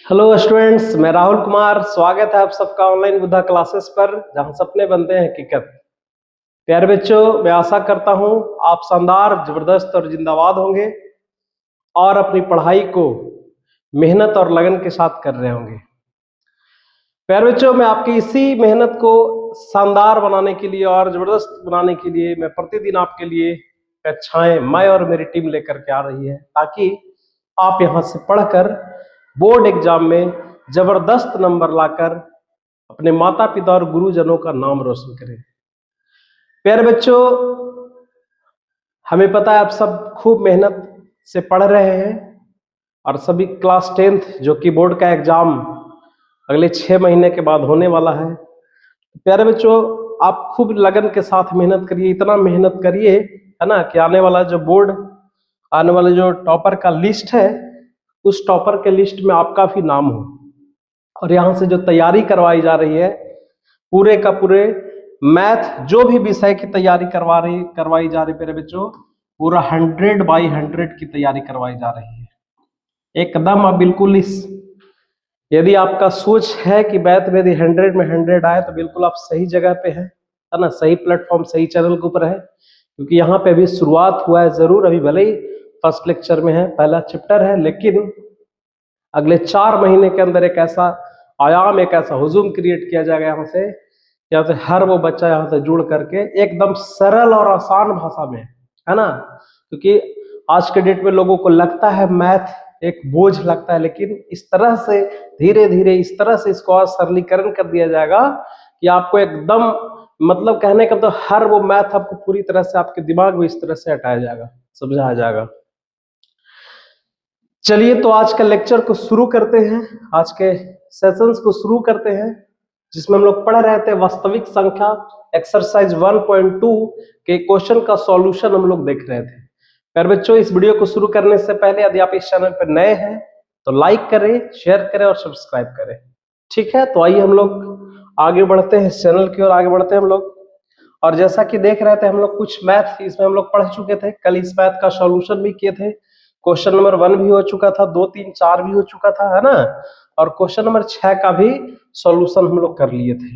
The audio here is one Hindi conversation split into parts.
हेलो स्टूडेंट्स, मैं राहुल कुमार। स्वागत है आप सबका ऑनलाइन बुद्धा क्लासेस पर, जहां सपने बनते हैं हकीकत। प्यारे बच्चों, मैं आशा करता हूं आप शानदार, जबरदस्त और जिंदाबाद होंगे और अपनी पढ़ाई को मेहनत और लगन के साथ कर रहे होंगे। प्यारे बच्चों, मैं आपकी इसी मेहनत को शानदार बनाने के लिए और जबरदस्त बनाने के लिए मैं प्रतिदिन आपके लिए कक्षाएं मैं और मेरी टीम लेकर के आ रही है, ताकि आप यहां से पढ़कर बोर्ड एग्जाम में जबरदस्त नंबर लाकर अपने माता पिता और गुरुजनों का नाम रोशन करें। प्यारे बच्चों, हमें पता है आप सब खूब मेहनत से पढ़ रहे हैं और सभी क्लास 10th जो कि बोर्ड का एग्जाम अगले 6 महीने के बाद होने वाला है। प्यारे बच्चों, आप खूब लगन के साथ मेहनत करिए, इतना मेहनत करिए है ना कि आने वाला जो बोर्ड, आने वाले जो टॉपर का लिस्ट है, उस टॉपर के लिस्ट में आपका भी नाम हो। और यहाँ से जो तैयारी करवाई जा रही है, पूरे का पूरे मैथ जो भी विषय की तैयारी करवाई जा रही मेरे बच्चों, पूरा 100/100 की तैयारी करवाई जा रही है। एकदम आप बिल्कुल यदि आपका सोच है कि मैथ में यदि 100 में 100 आए तो बिल्कुल आप सही जगह पे है ना, सही प्लेटफॉर्म, सही चैनल के ऊपर है। क्योंकि यहाँ पे अभी शुरुआत हुआ है, जरूर अभी भले ही फर्स्ट लेक्चर में है, पहला चैप्टर है, लेकिन अगले 4 महीने के अंदर एक ऐसा आयाम, एक ऐसा हुजूम क्रिएट किया जाएगा यहाँ से हर वो बच्चा यहाँ से जुड़ करके एकदम सरल और आसान भाषा में, है ना। क्योंकि आज के डेट में लोगों को लगता है मैथ एक बोझ लगता है, लेकिन इस तरह से धीरे धीरे इस तरह से इसको और सरलीकरण कर दिया जाएगा कि आपको एकदम, मतलब कहने का तो हर वो मैथ आपको पूरी तरह से आपके दिमाग में इस तरह से हटाया जाएगा, समझाया जाएगा। चलिए, तो आज के लेक्चर को शुरू करते हैं, आज के सेशंस को शुरू करते हैं, जिसमें हम लोग पढ़ रहे थे वास्तविक संख्या एक्सरसाइज 1.2 के क्वेश्चन का सॉल्यूशन हम लोग देख रहे थे। प्यारे बच्चों, इस वीडियो को शुरू करने से पहले यदि आप इस चैनल पर नए हैं तो लाइक करें, शेयर करें और सब्सक्राइब करें। ठीक है, तो आइए हम लोग आगे बढ़ते हैं, इस चैनल की ओर आगे बढ़ते हैं हम लोग। और जैसा कि देख रहे थे हम लोग, कुछ मैथ इसमें हम लोग पढ़ चुके थे, कल इस मैथ का सॉल्यूशन भी किए थे। क्वेश्चन नंबर 1 भी हो चुका था, 2, 3, 4 भी हो चुका था, है ना। और क्वेश्चन नंबर 6 का भी सॉल्यूशन हम लोग कर लिए थे।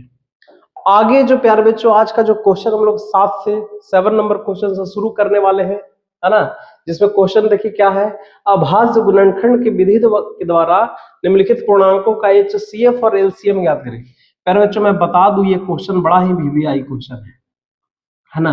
आगे जो प्यारे बच्चों, आज का जो क्वेश्चन हम लोग 7 से 7 नंबर क्वेश्चन से शुरू करने वाले हैं, है ना। जिसमें क्वेश्चन देखिए क्या है, अभाज्य गुणनखंड की विधि के द्वारा निम्नलिखित पूर्णांकों का HCF और LCM ज्ञात करें। प्यारे बच्चों, मैं बता दूं ये क्वेश्चन बड़ा ही VVI क्वेश्चन है ना,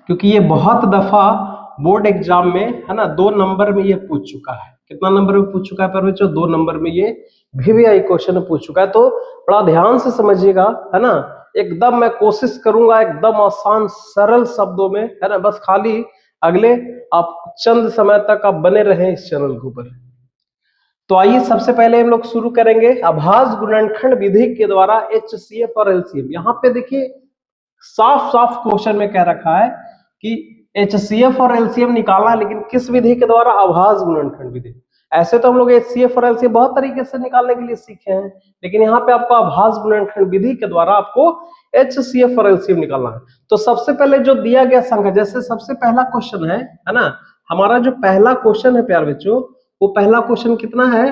क्योंकि ये बहुत दफा बोर्ड एग्जाम में, है ना, 2 नंबर में ये पूछ चुका है। कितना नंबर में पूछ चुका है प्यारे बच्चों? 2 नंबर में ये VVI क्वेश्चन पूछ चुका है। तो बड़ा ध्यान से समझिएगा, है ना। एकदम मैं कोशिश करूंगा एकदम आसान सरल शब्दों में, है ना, बस खाली अगले आप चंद समय तक आप बने रहें इस चैनल के ऊपर। तो आइए सबसे पहले हम लोग शुरू करेंगे अभाज्य गुणनखंड विधि के द्वारा HCF और LCM। यहाँ पे देखिए साफ साफ क्वेश्चन में कह रखा है कि HCF और LCM निकालना है, लेकिन किस विधि के द्वारा? अभाज्य गुणनखंड विधि। ऐसे तो हम लोग HCF और LCM बहुत तरीके से निकालने के लिए सीखे हैं, लेकिन यहाँ पे आपको अभाज्य गुणनखंड विधि के द्वारा आपको HCF और LCM निकालना है। तो सबसे पहले जो दिया गया संख्या, जैसे सबसे पहला क्वेश्चन है ना, हमारा जो पहला क्वेश्चन है प्यारे बच्चों, वो पहला क्वेश्चन कितना है?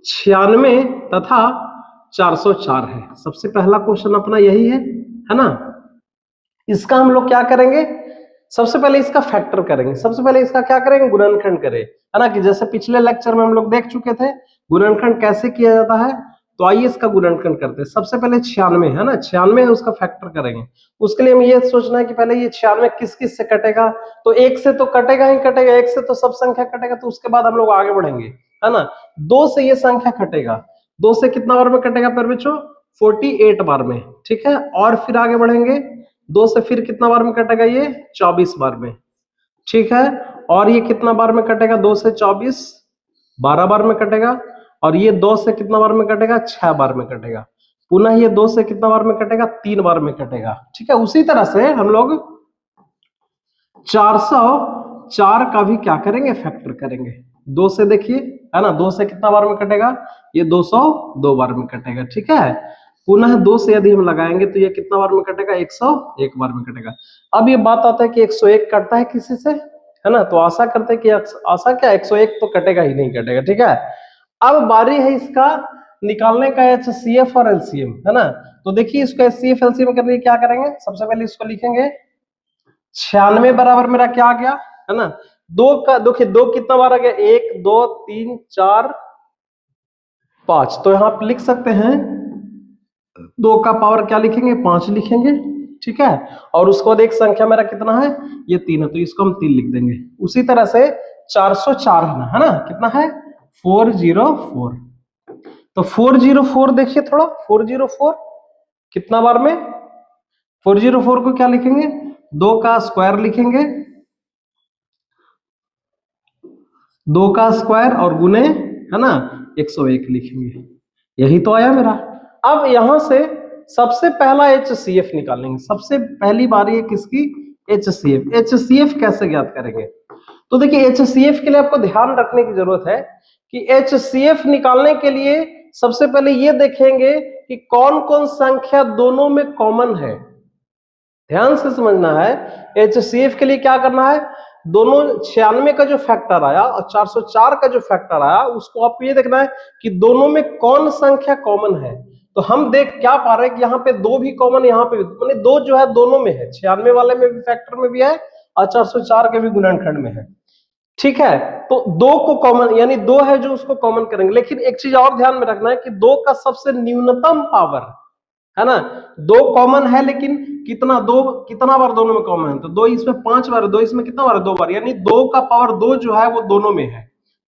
96 तथा 404 है। सबसे पहला क्वेश्चन अपना यही है ना। इसका हम लोग क्या करेंगे? सबसे पहले इसका फैक्टर करेंगे, सबसे पहले इसका क्या करेंगे? गुणनखंड करें, है ना। कि जैसे पिछले लेक्चर में हम लोग देख चुके थे गुणनखंड कैसे किया जाता है। तो आइए इसका गुणनखंड करते हैं। सबसे पहले 96 है ना, 96 है, उसका फैक्टर करेंगे। उसके लिए हमें ये सोचना है कि पहले ये 96 किस किस से कटेगा। तो 1 से तो कटेगा ही कटेगा, 1 से तो सब संख्या कटेगा, तो उसके बाद हम लोग आगे बढ़ेंगे, है ना। 2 से ये संख्या कटेगा, 2 से कितना बार में कटेगा प्यारे बच्चों? 48 बार में, ठीक है। और फिर आगे बढ़ेंगे, 2 से फिर कितना बार में कटेगा? ये 24 बार में, ठीक है। और ये कितना बार में कटेगा? 2 से 24 12 बार में कटेगा। और ये 2 से कितना बार में कटेगा? 6 बार में कटेगा। पुनः ये 2 से कितना बार में कटेगा? 3 बार में कटेगा, ठीक है। उसी तरह से हम लोग 404 का भी क्या करेंगे? फैक्टर करेंगे। 2 से देखिए, है ना, 2 से कितना बार में कटेगा? ये 202 बार में कटेगा, ठीक है। पुनः 2 से यदि हम लगाएंगे तो ये कितना बार में कटेगा? 101 बार में कटेगा। अब ये बात आता है कि 101 कटता है किसी से, है ना। तो आशा करते हैं कि आशा क्या 101 तो कटेगा ही नहीं कटेगा, ठीक है। अब बारी है इसका निकालने का HCF और LCM, है ना। तो देखिए इसको HCF LCM करने के लिए क्या करेंगे, सबसे पहले इसको लिखेंगे 96 बराबर मेरा क्या आ गया, है ना। दो का देखिए दो कितना बार आ गया, 1 2 3 4 5, तो यहां आप लिख सकते हैं 2 का पावर क्या लिखेंगे, 5 लिखेंगे, ठीक है। और उसके बाद एक संख्या मेरा कितना है, ये 3 है, तो इसको हम 3 लिख देंगे। उसी तरह से 404 है ना, कितना है 404। तो 404 देखिए थोड़ा, 404 कितना बार में, 404 को क्या लिखेंगे, 2 का स्क्वायर लिखेंगे, 2 का स्क्वायर और गुने, है ना, 101 लिखेंगे। यही तो आया मेरा। अब यहां से सबसे पहला HCF निकालेंगे, सबसे पहली बारी है किसकी, HCF। HCF कैसे ज्ञात करेंगे, तो देखिए HCF के लिए आपको ध्यान रखने की जरूरत है कि HCF निकालने के लिए सबसे पहले ये देखेंगे कि कौन कौन संख्या दोनों में कॉमन है। ध्यान से समझना है, HCF के लिए क्या करना है, दोनों 96 का जो फैक्टर आया और 404 का जो फैक्टर आया उसको आपको ये देखना है कि दोनों में कौन संख्या कॉमन है। तो हम देख क्या पा रहे हैं कि यहाँ पे 2 भी कॉमन, यहाँ पे भी 2 जो है दोनों में है, 96 वाले में भी फैक्टर में भी है और 404 के भी गुणनखंड में है, ठीक है। तो 2 को कॉमन यानी 2 है जो उसको कॉमन करेंगे। लेकिन एक चीज और ध्यान में रखना है कि 2 का सबसे न्यूनतम पावर, है ना, 2 कॉमन है लेकिन कितना, 2 कितना बार दोनों में कॉमन है, तो 2 इसमें 5 बार, 2 इसमें कितना बार, 2 बार, यानी 2 का पावर 2 जो है वो दोनों में है।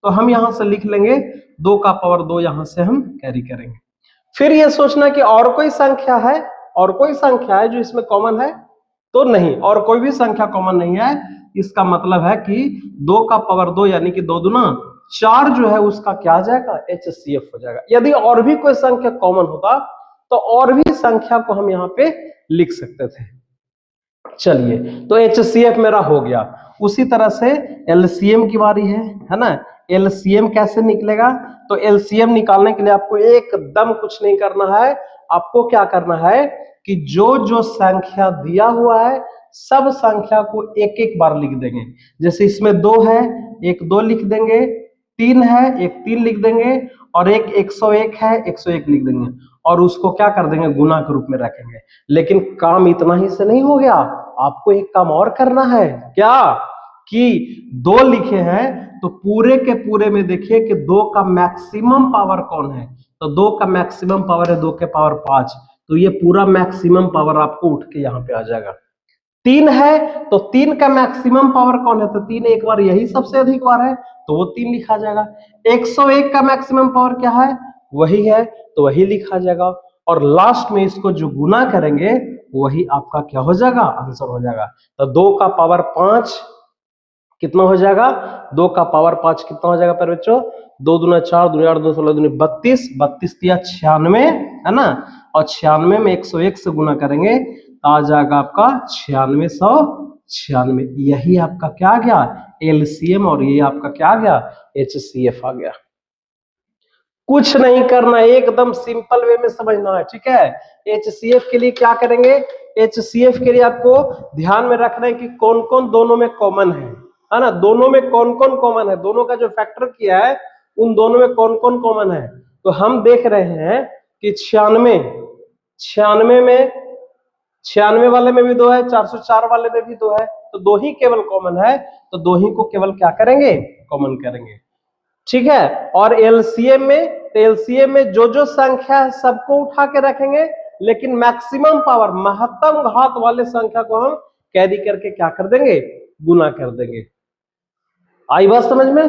तो हम यहां से लिख लेंगे 2 का पावर 2, यहां से हम कैरी करेंगे। फिर ये सोचना कि और कोई संख्या है, और कोई संख्या है जो इसमें कॉमन है, तो नहीं, और कोई भी संख्या कॉमन नहीं है। इसका मतलब है कि 2 का पावर 2 यानी कि 2 दूना 4 जो है उसका क्या आ जाएगा, HCF हो जाएगा। यदि और भी कोई संख्या कॉमन होता तो और भी संख्या को हम यहाँ पे लिख सकते थे। चलिए, तो HCF मेरा हो गया। उसी तरह से LCM की बारी है ना। LCM कैसे निकलेगा, तो LCM निकालने के लिए आपको एकदम कुछ नहीं करना है। आपको क्या करना है कि जो जो संख्या दिया हुआ है सब संख्या को एक एक बार लिख देंगे। जैसे इसमें 2 है, एक 2 लिख देंगे, 3 है, एक 3 लिख देंगे, और एक 101 है, 101 लिख देंगे, और उसको क्या कर देंगे, गुना के रूप में रखेंगे। लेकिन काम इतना ही से नहीं हो गया, आपको एक काम और करना है, क्या कि 2 लिखे हैं तो पूरे के पूरे में देखिए कि 2 का मैक्सिमम पावर कौन है, तो 2 का मैक्सिमम पावर है 2 के पावर 5, तो ये पूरा मैक्सिमम पावर आपको उठ के यहाँ पे आ जाएगा। 3 है तो 3 का मैक्सिमम पावर कौन है, तो 3 एक बार यही सबसे अधिक बार है तो वो 3 लिखा जाएगा। 101 का मैक्सिमम पावर क्या है, वही है, तो वही लिखा जाएगा। और लास्ट में इसको जो गुना करेंगे वही आपका क्या हो जाएगा, आंसर हो जाएगा। तो 2 का पावर 5 कितना हो जाएगा, 2 का पावर 5 कितना हो जाएगा पर बच्चों, 2 दूना 4, 2 8 2 16 दूनी 32, 32 दिया 96, है ना, और 96 में 101 से गुना करेंगे तो आ जाएगा आपका 9696। यही आपका क्या आ गया, LCM, और ये आपका क्या आ गया, HCF आ गया। कुछ नहीं करना, एकदम सिंपल वे में समझना है, ठीक है। HCF के लिए क्या करेंगे, HCF के लिए आपको ध्यान में रखना है कि कौन कौन दोनों में कॉमन है ना, दोनों में कौन कौन कॉमन है, दोनों का जो फैक्टर किया है उन दोनों में कौन कौन कॉमन है। तो हम देख रहे हैं कि 96 में 96 वाले में भी 2 है, 404 वाले में भी 2 है, तो 2 ही केवल कॉमन है, तो 2 ही को केवल क्या करेंगे, कॉमन करेंगे, ठीक है। और LCM में, तो LCM में जो जो संख्या है सबको उठा के रखेंगे, लेकिन मैक्सिमम पावर महत्तम घात वाले संख्या को हम कैरी करके क्या कर देंगे, गुना कर देंगे। आई बात समझ में,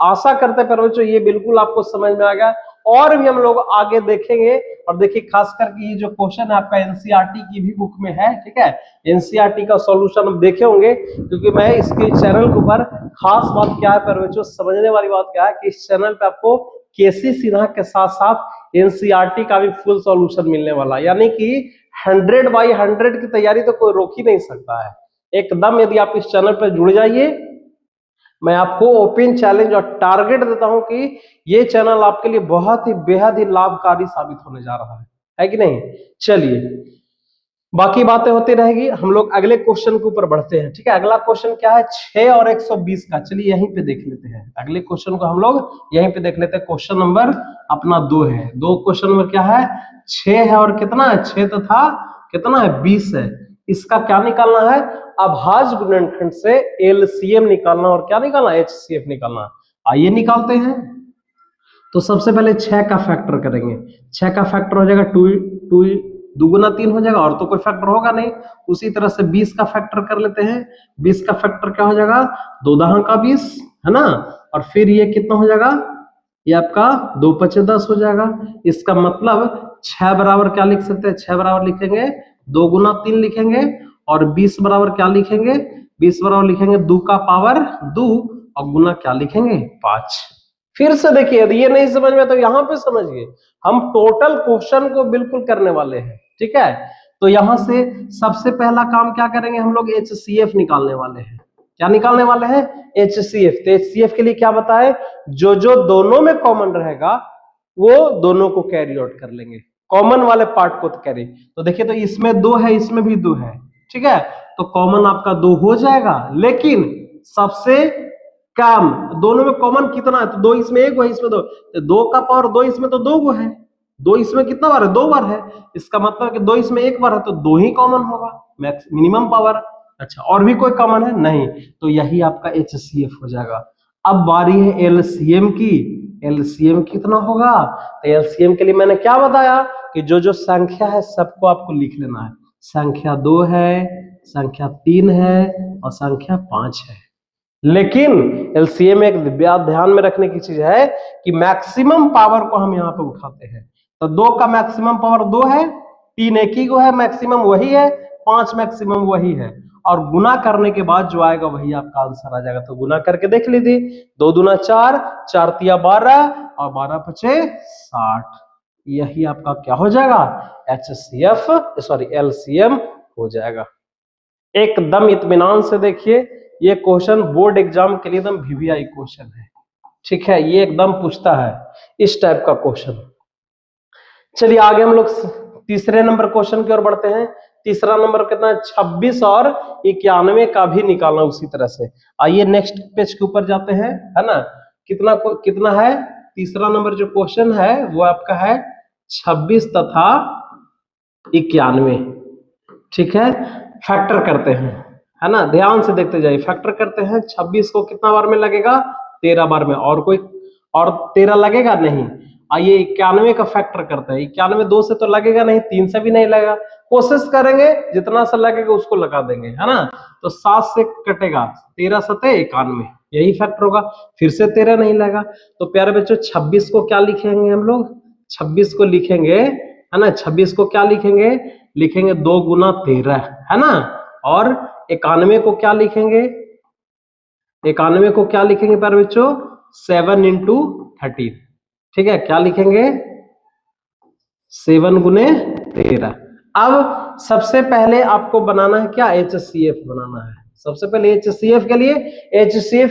आशा करते पर बच्चों ये बिल्कुल आपको समझ में आ गया। और भी हम लोग आगे देखेंगे, और देखिए खास करके ये जो क्वेश्चन है आपका NCERT की भी बुक में है, ठीक है। NCERT का सॉल्यूशन हम देखे होंगे, क्योंकि मैं इसके चैनल के ऊपर खास बात क्या है पर बच्चों, समझने वाली बात क्या है कि इस चैनल पे आपको KC सिन्हा के साथ साथ NCERT का भी फुल सॉल्यूशन मिलने वाला, यानी कि 100/100 की तैयारी तो कोई रोक ही नहीं सकता है एकदम। यदि आप इस चैनल पर जुड़ जाइए, मैं आपको ओपन चैलेंज और टारगेट देता हूं कि ये चैनल आपके लिए बहुत ही बेहद ही लाभकारी साबित होने जा रहा है कि नहीं। चलिए, बाकी बातें होती रहेगी, हम लोग अगले क्वेश्चन के ऊपर बढ़ते हैं। ठीक है, अगला क्वेश्चन क्या है, 6 और 120 का। चलिए यहीं पे देख लेते हैं, अगले क्वेश्चन को हम लोग यहीं पे देख लेते हैं। क्वेश्चन नंबर अपना 2 है। दो क्वेश्चन नंबर क्या है, 6 है और कितना है, 6 तथा कितना है, 20 है। इसका क्या निकालना है, अभाज्य गुणनखंड से एलसीएम निकालना और क्या निकालना, एचसीएफ निकालना। आइए निकालते हैं। तो सबसे पहले 6 का फैक्टर करेंगे। 6 का फैक्टर हो जाएगा 2 दुगुना 3 हो जाएगा, और तो कोई फैक्टर होगा नहीं। उसी तरह से 20 का फैक्टर कर लेते हैं। 20 का फैक्टर क्या हो जाएगा, 2 दहा का 20 है ना, और फिर ये कितना हो जाएगा, ये आपका 2 पचे 10 हो जाएगा। इसका मतलब 6 बराबर क्या लिख सकते हैं, 6 बराबर लिखेंगे 2 गुना 3 लिखेंगे, और 20 बराबर क्या लिखेंगे, 20 बराबर लिखेंगे 2 का पावर 2, और गुना क्या लिखेंगे 5। फिर से देखिए, यदि ये नहीं समझ में तो यहां पे समझिए, हम टोटल क्वेश्चन को बिल्कुल करने वाले हैं। ठीक है, तो यहां से सबसे पहला काम क्या करेंगे, हम लोग एचसीएफ निकालने वाले हैं। क्या निकालने वाले हैं, एचसीएफ। तो एचसीएफ के लिए क्या बताए, जो जो दोनों में कॉमन रहेगा वो दोनों को कैरी आउट कर लेंगे, कॉमन वाले पार्ट को तो कैरी। तो देखिए, तो इसमें 2 है, इसमें भी 2 है। ठीक है, तो कॉमन आपका 2 हो जाएगा, लेकिन सबसे कम दोनों में कॉमन कितना है, तो 2 इसमें 1 है, इसमें 2, तो 2 का पावर 2 इसमें तो 2 गो है, 2 इसमें कितना बार है, 2 बार है। इसका मतलब कि 2 इसमें 1 बार है, तो 2 ही कॉमन होगा, मैक्स मिनिमम पावर। अच्छा, और भी कोई कॉमन है नहीं, तो यही आपका एचसीएफ हो जाएगा। अब बारी है एलसीएम की। एलसीएम कितना होगा, तो एलसीएम के लिए मैंने क्या बताया कि जो जो संख्या है सबको आपको लिख लेना है। संख्या 2 है, संख्या 3 है, और संख्या 5 है। लेकिन एलसीएम में एक ध्यान में रखने की चीज है कि मैक्सिमम पावर को हम यहाँ पे उठाते हैं। तो 2 का मैक्सिमम पावर 2 है, 3 एक ही को है, मैक्सिमम वही है, 5 मैक्सिमम वही है, और गुना करने के बाद जो आएगा वही आपका आंसर आ जाएगा। तो गुना करके देख लीजिए, 2 दूना 4, 4 तिया 12, और 12 पचे 60। यही आपका क्या हो जाएगा, एचसीएफ सॉरी एलसीएम हो जाएगा। एकदम इत्मीनान से देखिए, ये क्वेश्चन बोर्ड एग्जाम के लिए एकदम वीवीआई क्वेश्चन है। ठीक है, ये एकदम पूछता है इस टाइप का क्वेश्चन। चलिए आगे हम लोग तीसरे नंबर क्वेश्चन की ओर बढ़ते हैं। तीसरा नंबर कितना है, 26 और 91 का भी निकालना उसी तरह से। आइए नेक्स्ट पेज के ऊपर जाते हैं, है ना। कितना है, तीसरा नंबर जो क्वेश्चन है वो आपका है 26 तथा 91। ठीक है, फैक्टर करते हैं, है ना, ध्यान से देखते जाइए। फैक्टर करते हैं, 26 को कितना बार में लगेगा, 13 बार में, और कोई और 13 लगेगा नहीं। आइए 91 का फैक्टर करते हैं। 91 2 से तो लगेगा नहीं, 3 से भी नहीं लगेगा। कोशिश करेंगे जितना सा लगेगा उसको लगा देंगे, है ना। तो 7 से कटेगा, 13 सते 91, यही फैक्टर होगा। फिर से 13 नहीं लगा, तो प्यारे बच्चों 26 को क्या लिखेंगे हम लोग, 26 को लिखेंगे, है ना, 26 को क्या लिखेंगे, लिखेंगे 2 गुना 13, है ना। और 91 को क्या लिखेंगे, 91 को क्या लिखेंगे प्यारे बच्चों, 7 इंटू 13। ठीक है, क्या लिखेंगे, 7 गुने 13। अब सबसे पहले आपको बनाना है क्या, एचसीएफ बनाना है। सबसे पहले एचसीएफ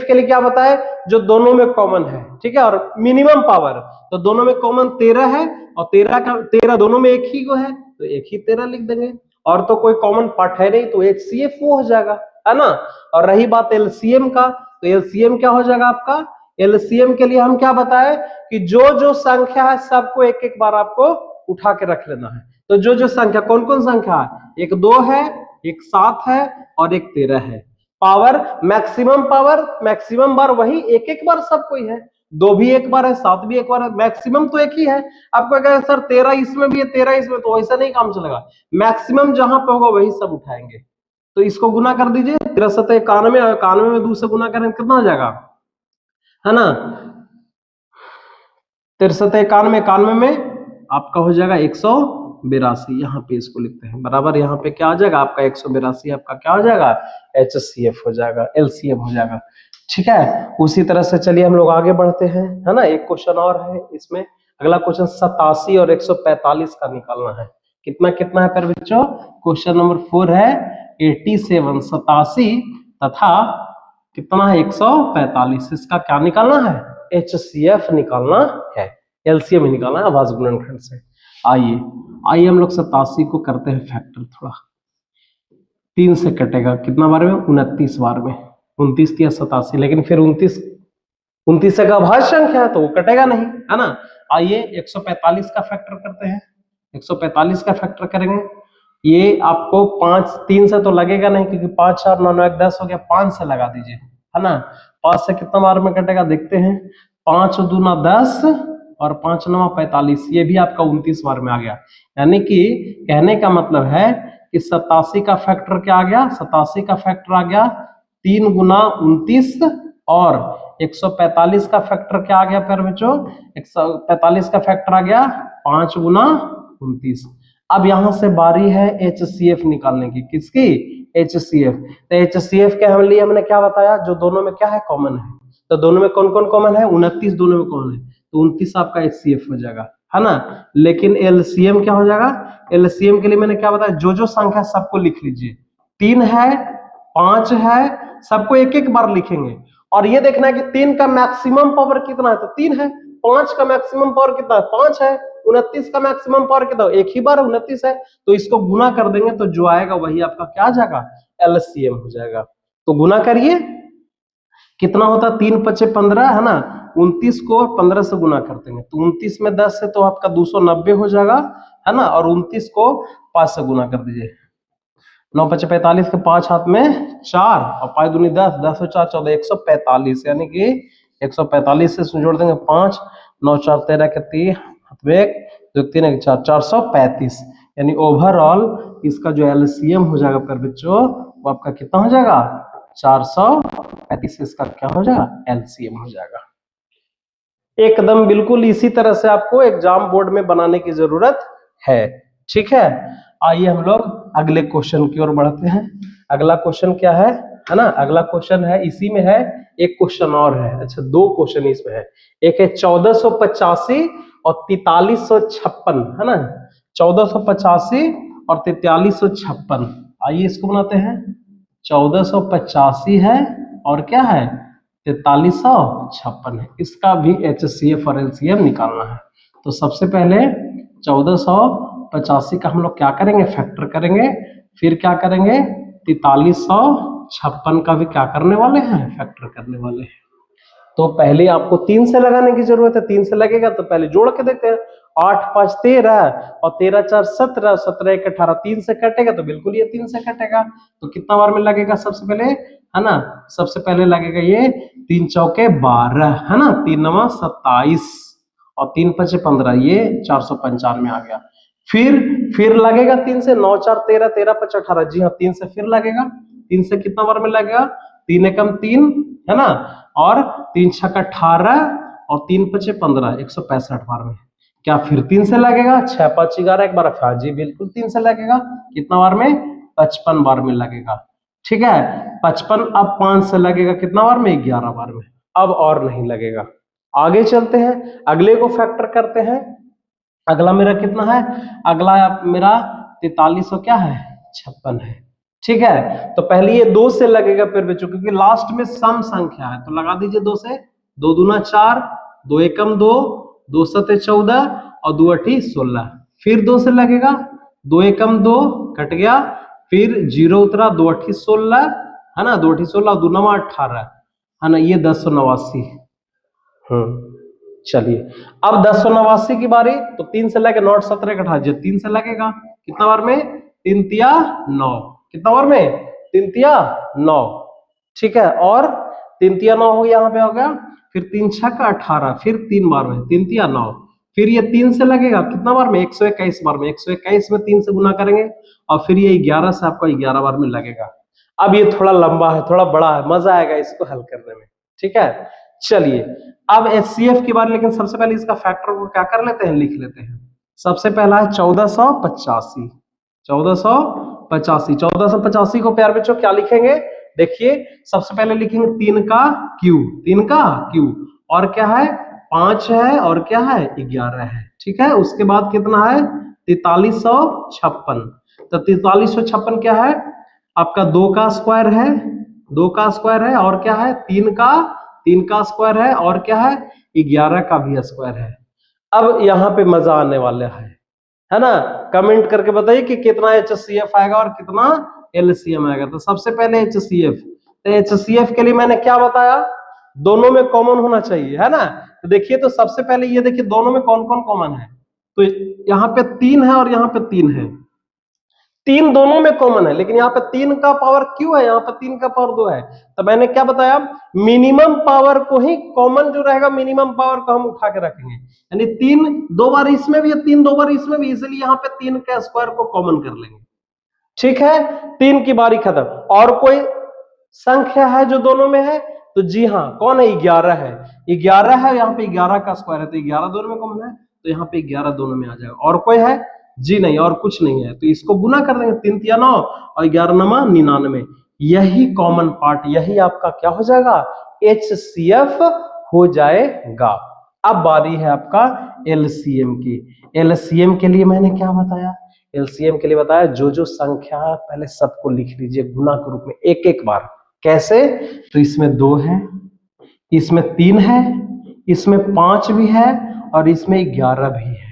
के लिए क्या बताए, जो दोनों में कॉमन है। ठीक है, और मिनिमम पावर, तो दोनों में कॉमन 13 है, और 13 दोनों में एक ही को है, तो एक ही 13 लिख देंगे, और तो कोई कॉमन पार्ट है नहीं, तो एचसीएफ वो हो जाएगा, है ना। और रही बात एलसीएम का, तो एलसीएम क्या हो जाएगा आपका, एलसीएम के लिए हम क्या बताए कि जो जो संख्या है सबको एक एक बार आपको उठा के रख लेना है। तो जो जो संख्या, कौन कौन संख्या है, एक 2 है, एक 7 है, और एक 13 है। पावर मैक्सिमम बार वही, एक एक बार सब कोई है, 2 भी एक बार है, 7 भी एक बार है, मैक्सिमम तो एक ही है। आपको कहें सर 13 इसमें भी है, 13 इसमें, तो ऐसा नहीं काम चलेगा। मैक्सिमम जहां पे होगा वही सब उठाएंगे। तो इसको गुना कर दीजिए, 13 सते 91, 91 में 2 से गुना करें कितना हो जाएगा, है ना, 13 91, 91 में आपका हो जाएगा 182। यहाँ पे इसको लिखते हैं बराबर, यहाँ पे क्या आ जाएगा आपका 182, आपका क्या हो जाएगा, एचसीएफ हो जाएगा, एलसीएम हो जाएगा। ठीक है, उसी तरह से चलिए हम लोग आगे बढ़ते हैं, है ना। एक क्वेश्चन और है इसमें, अगला क्वेश्चन 87 और 145 का निकालना है। कितना कितना है पर बच्चों, क्वेश्चन नंबर 4 है 87, 87 तथा कितना है 145। इसका क्या निकालना है, एचसीएफ निकालना है, एलसीएम निकालना है अभाज्य गुणनखंड से। आइए हम लोग 87 को करते हैं फैक्टर थोड़ा। 3 से कटेगा कितना बार में, 29 बार में, 29 या 87, लेकिन फिर 29 का अभाज्य संख्या है तो वो कटेगा नहीं, है ना। आइए 145 का फैक्टर करते हैं, 145 का फैक्टर करेंगे। ये आपको 3 से तो लगेगा नहीं, क्योंकि 5 4 9 9 1 10 हो गया, 5 से लगा दीजिए, है ना। 5 से कितना बार में कटेगा देखते हैं, 5 दूना 10 और 5 9 45, ये भी आपका 29 बार में आ गया। यानी कि कहने का मतलब है कि 87 का फैक्टर क्या आ गया, 87 का फैक्टर आ गया 3 गुना 29, और 145 का फैक्टर क्या आ गया प्यारे बच्चों, 145 का फैक्टर आ गया 5 गुना 29। अब यहां से बारी है HCF निकालने की, किसकी, HCF। तो HCF के हमने क्या बताया, जो दोनों में क्या है, कॉमन है। तो दोनों में कौन कौन कॉमन है, 29 दोनों में कॉमन है, तो 29 आपका HCF हो जाएगा, है ना। लेकिन LCM क्या हो जाएगा, LCM के लिए मैंने क्या बताया, जो संख्या सबको लिख लीजिए, 3 है 5 है, सबको एक एक बार लिखेंगे, और ये देखना है कि 3 का मैक्सिमम पावर कितना है, तो 3 है। 5 का मैक्सिमम पावर कितना है, 5 है। 29 का मैक्सिमम पावर कितना, एक ही बार 29 है, तो इसको गुना कर देंगे तो जो आएगा वही आपका क्या आ जाएगा, LCM हो जाएगा। तो गुना करिए, कितना होता, 3 5 15, है ना। 29 को 15 से गुना कर देंगे तो 29 में 10 है तो आपका 290 हो जाएगा, है ना। और 29 को 5 से गुना कर दीजिए, 9 5 45 के 5 हाथ में 4 और 5 दूनी 10, 10 और 4 14, 145, यानी कि 145 से जोड़ देंगे 5, 9 4 13 के 3 हाथ में 1 2 3 1 4, 435, यानी ओवरऑल इसका जो LCM हो जाएगा पर बच्चों, वो आपका कितना हो जाएगा, 435, इसका क्या हो जाएगा, LCM हो जाएगा। एकदम बिल्कुल इसी तरह से आपको एग्जाम बोर्ड में बनाने की जरूरत है, ठीक है। आइए हम लोग अगले क्वेश्चन की ओर बढ़ते हैं। अगला क्वेश्चन क्या है ना, अगला क्वेश्चन है, इसी में है एक क्वेश्चन और है, अच्छा 2 क्वेश्चन इसमें है। एक है 1485 और 4356, है ना, 1485 और 4356। आइए इसको बनाते हैं, 1485 है और क्या है, 4356 है। इसका भी HCF और LCM निकालना है। तो सबसे पहले 1485 का हम लोग क्या करेंगे, फैक्टर करेंगे, फिर क्या करेंगे 4356 का भी क्या करने वाले हैं, फैक्टर करने वाले हैं। तो पहले आपको 3 से लगाने की जरूरत है, 3 से लगेगा तो पहले जोड़ के देखते हैं, 8 5 13 और 13 4 17, 17 1 18, 3 से कटेगा तो बिल्कुल ये 3 से कटेगा, तो कितना बार में लगेगा सबसे पहले, है ना। सबसे पहले लगेगा ये 3 चौके 12, है ना, 3 9 27 और 3 5 15, ये 495 आ गया। फिर लगेगा 3 से, 9 4 13, 13 5 18, जी हाँ 3 से फिर लगेगा, 3 से कितना बार में लगेगा, 3 एकम 3, है ना, और 3 6 18 और 3 5 15, 165 बार में। क्या फिर 3 से लगेगा, 6 5 11 एक बार, हाँ जी बिल्कुल 3 से लगेगा, कितना बार में, 55 बार में लगेगा, ठीक है। 55 अब 5 से लगेगा कितना बार में, 11 बार में, अब और नहीं लगेगा। आगे चलते हैं, अगले को फैक्टर करते हैं। अगला मेरा कितना है, अगला मेरा 43 क्या है, 56 है, ठीक है। तो पहले ये 2 से लगेगा फिर बच्चों, क्योंकि लास्ट में सम संख्या है, तो लगा दीजिए 2 से, 2 दूना 4, 2 एकम 2, 2 सते 14 और 2 अठी 16, फिर 2 से लगेगा, 2 एकम 2 कट गया, फिर 0 उतरा, 2 अठी 16, है ना, 2 अठी 16 और 2 9 18, है ना, ये 1089। चलिए अब 1089 की बारी, तो 3 से लगे 9 17 18, 3 से लगेगा कितना बार में, 3 तिया 9, कितना बार में, 3 तिया 9, ठीक है। और 3 तिया 9 हो गया, यहाँ पे हो गया, फिर 3 6 18, फिर 3 बार में 3 तिया 9, फिर ये 3 से लगेगा कितना बार में, 121 बार में, 121 में 3 से गुना करेंगे, और फिर ये 11 से आपका 11 बार में लगेगा। अब ये थोड़ा लंबा है, थोड़ा बड़ा है, मजा आएगा इसको हल करने में, ठीक है। चलिए अब HCF की बात, लेकिन सबसे पहले इसका फैक्टर को क्या कर लेते हैं, लिख लेते हैं। सबसे पहला है 1485, 1485, 1485 को प्यार बच्चों क्या लिखेंगे, देखिए सबसे पहले लिखेंगे 3 का क्यू, 3 का क्यू, और क्या है 5 है, और क्या है 11 है, ठीक है। उसके बाद कितना है 4356, तो 4356 क्या है आपका, 2 का स्क्वायर है, 2 का स्क्वायर है, और क्या है 3 का स्क्वायर है, और क्या है 11 का भी स्क्वायर है। अब यहाँ पे मजा आने वाला है ना, कमेंट करके बताइए कि कितना HCF आएगा और कितना एलसीएम आएगा। तो सबसे पहले HCF, तो HCF के लिए मैंने क्या बताया, दोनों में कॉमन होना चाहिए, है ना। तो देखिए, तो सबसे पहले ये देखिए दोनों में कौन कौन कॉमन है, तो यहाँ पे 3 है और यहाँ पे 3 है, 3 दोनों में कॉमन है, लेकिन यहाँ पे 3 का पावर क्यों है, यहाँ पे 3 का पावर 2 है। तो मैंने क्या बताया, मिनिमम पावर को ही कॉमन जो रहेगा मिनिमम पावर को हम उठा के रखेंगे, यानी 3 2 बार इसमें भी है, 3 2 बार इसमें भी, इसलिए यहाँ पे 3 का स्क्वायर को कॉमन कर लेंगे। ठीक है, 3 की बारी खत्म। और कोई संख्या है जो दोनों में है, तो जी हाँ, कौन है, 11 है, 11 है, यहाँ पे 11 का स्क्वायर है, तो 11 दोनों में कॉमन है, तो यहाँ पे 11 दोनों में आ जाएगा। और कोई है, जी नहीं, और कुछ नहीं है, तो इसको गुना कर देंगे, 3 तिया 9 और 11 नमा 99, यही कॉमन पार्ट, यही आपका क्या हो जाएगा, HCF हो जाएगा। अब बारी है आपका LCM की। LCM के लिए मैंने क्या बताया, LCM के लिए बताया जो जो संख्या पहले सबको लिख लीजिए गुना के रूप में एक एक बार। कैसे, तो इसमें 2 है, इसमें 3 है, इसमें 5 भी है और इसमें 11 भी है।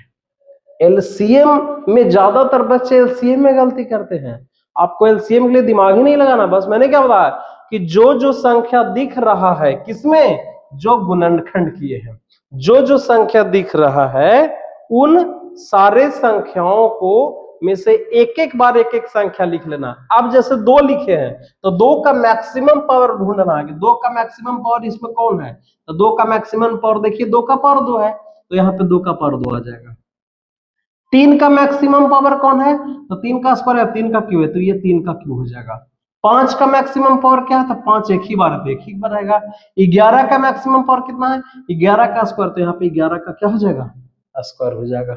एलसीएम में ज्यादातर बच्चे एलसीएम में गलती करते हैं। आपको एलसीएम के लिए दिमाग ही नहीं लगाना, बस मैंने क्या बताया कि जो जो संख्या दिख रहा है किसमें, जो गुणनखंड किए हैं, जो जो संख्या दिख रहा है उन सारे संख्याओं को में से एक एक बार एक एक संख्या लिख लेना। अब जैसे 2 लिखे हैं तो 2 का मैक्सिमम पावर ढूंढना है, 2 का मैक्सिमम पावर इसमें कौन है, तो 2 का मैक्सिमम पावर देखिए 2 का पावर 2 है, तो यहाँ पे 2 का पावर 2 आ जाएगा। 3 का मैक्सिमम पावर कौन है, तो 3 का स्क्वायर है, 3 का क्यू है, तो ये 3 का क्यू हो जाएगा। 5 का मैक्सिमम पावर क्या है, तो 5 एक ही बार है, तो एक ही बार रहेगा। 11 का मैक्सिमम पावर कितना है, 11 का स्क्वायर, तो यहाँ पे 11 का क्या हो जाएगा, स्क्वायर हो जाएगा।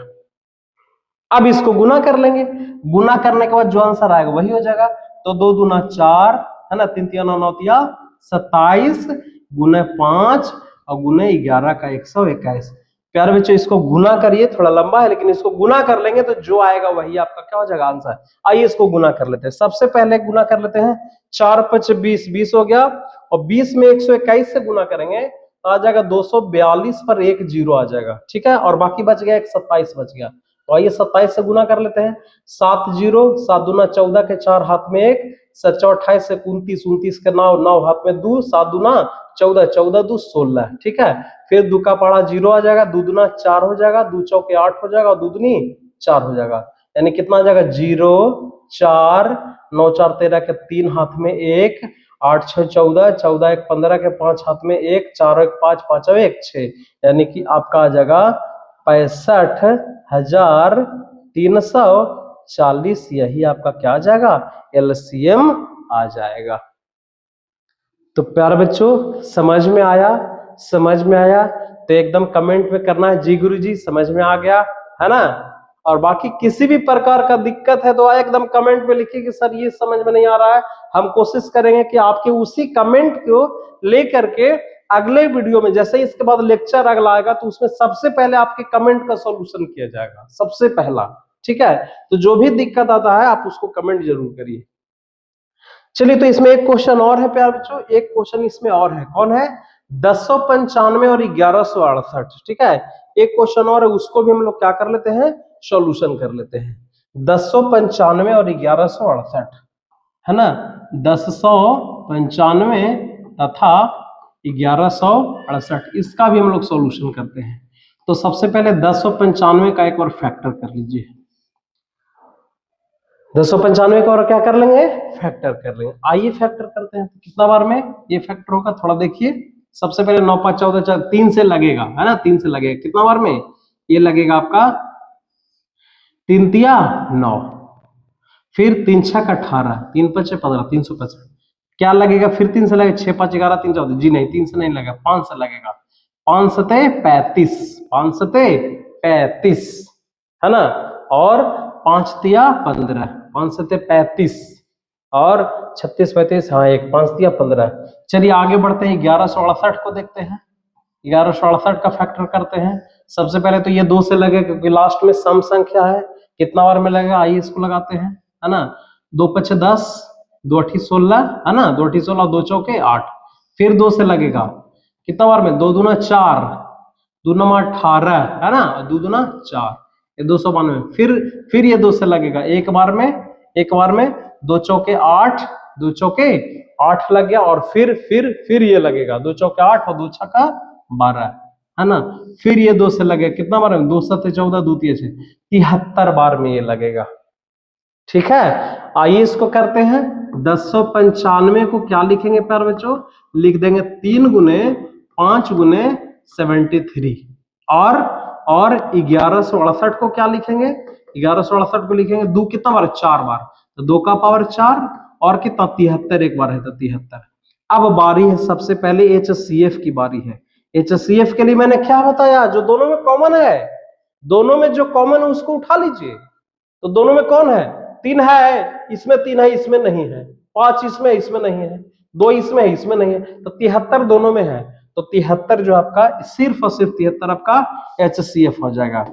अब इसको गुना कर लेंगे, गुना करने के बाद जो आंसर आएगा वही हो जाएगा। तो 2 दूना 4 है ना, 3 तिया 9 9 तिया 27 गुने 5 और गुने 11 का 121। प्यारे बच्चों इसको गुना करिए, थोड़ा लंबा है लेकिन इसको गुना कर लेंगे तो जो आएगा वही आपका क्या हो जाएगा आंसर। आइए इसको गुना कर लेते हैं। सबसे पहले गुना कर लेते हैं, 4 5 20, 20 हो गया, और 20 में 121 से गुना करेंगे तो आ जाएगा 242 पर 1 0 आ जाएगा। ठीक है, और बाकी बच गया 27 बच गया, तो आइए 27 से गुना कर लेते हैं। 7 0, 7 दूना 14 के 4 हाथ में 1, 7 28 से 29, 29 के 9, 9 हाथ में 2, 7 दूना 14, 14 2 16। ठीक है, फिर 2 का पहाड़ा 0 आ जाएगा, 2 दूना 4 हो जाएगा, 2 चौके 8 हो जाएगा, और 2 दूनी 4 हो जाएगा, यानी कितना आ जाएगा 0 4 9 4 13 के 3 हाथ में 1, 8 6 14, 14 1 15 के 5 हाथ में 1, 4 1 5 5 1 6, यानी कि आपका आ जाएगा 65,340। यही आपका क्या आ जाएगा, एलसीएम आ जाएगा। तो प्यारे बच्चों समझ में आया, समझ में आया तो एकदम कमेंट में करना है जी गुरुजी समझ में आ गया, है ना। और बाकी किसी भी प्रकार का दिक्कत है तो एकदम कमेंट में लिखिए कि सर ये समझ में नहीं आ रहा है। हम कोशिश करेंगे कि आपके उसी कमेंट को लेकर के अगले वीडियो में, जैसे इसके बाद लेक्चर अगला आएगा तो उसमें सबसे पहले आपके कमेंट का सॉल्यूशन किया जाएगा, सबसे पहला। ठीक है, तो जो भी दिक्कत आता है आप उसको कमेंट जरूर करिए। चलिए, तो इसमें एक क्वेश्चन और है प्यारे बच्चों, एक क्वेश्चन इसमें और है, कौन है, 1095 और 1168। ठीक है, एक क्वेश्चन और है, उसको भी हम लोग क्या कर लेते हैं, सॉल्यूशन कर लेते हैं। 1095 और 1168 है ना, 1095 तथा 1168, इसका भी हम लोग सॉल्यूशन करते हैं। तो सबसे पहले 1095 का एक बार फैक्टर कर लीजिए, 1095 का और क्या कर लेंगे, फैक्टर कर लेंगे। आइए फैक्टर करते हैं, तो कितना बार में ये फैक्टर होगा थोड़ा देखिए। सबसे पहले 9 5 14, 3 से लगेगा, है ना, 3 से लगेगा, कितना बार में ये लगेगा आपका 3 तिया 9, फिर 3 6 18, 3 5 15, 365 क्या लगेगा, फिर 3 से लगेगा, 6 5 11 3 14, जी नहीं 3 से नहीं लगेगा, 5 से लगेगा, 5 सते 35, 5 सते 35 है ना, और 5 तिया 15, 5 सते 35 और 36 35, हाँ एक 5 तिया 15। चलिए आगे बढ़ते हैं, 1168 को देखते हैं, 1168 का फैक्टर करते हैं। सबसे पहले तो ये 2 से लगेगा क्योंकि लास्ट में सम संख्या है, कितना बार में लगेगा, आइए इसको लगाते हैं, है ना। 2 5 10, 2 8 16 है ना, 2 8 16 2 चौके 8, फिर 2 से लगेगा, कितना बार में, 2 दूना 4, 2 9 18 है ना, 2 दूना 4, ये 292, फिर ये 2 से लगेगा एक बार में, दो चौके 8, दो चौके 8 लग गया, और फिर ये लगेगा 2 चौके 8 और 2 छक्का 12, है ना। फिर ये 2 से लगे, कितना बार? 2 7 14, 2 3 6, 73 बार में ये लगेगा। ठीक है, आइए इसको करते हैं। 1095 को क्या लिखेंगे प्यारे बच्चों? लिख देंगे 3 गुने 5 गुने 73, और 1168 को क्या लिखेंगे? 1168 को लिखेंगे 2 कितना बार? 4 बार, तो 2 का पावर 4, और कितना? 73 एक बार है तो 73। अब बारी है सबसे पहले HCF की बारी है। HCF के लिए मैंने क्या बताया? जो दोनों में कॉमन है, दोनों में जो कॉमन है उसको उठा लीजिए। तो दोनों में कौन है? 3 है, इसमें 3 है, इसमें नहीं है। 5 इसमें, इसमें नहीं है। 2 इसमें है, इसमें नहीं है, तो 73 दोनों में है। तो 73 जो आपका सिर्फ और सिर्फ 73 आपका HCF हो जाएगा।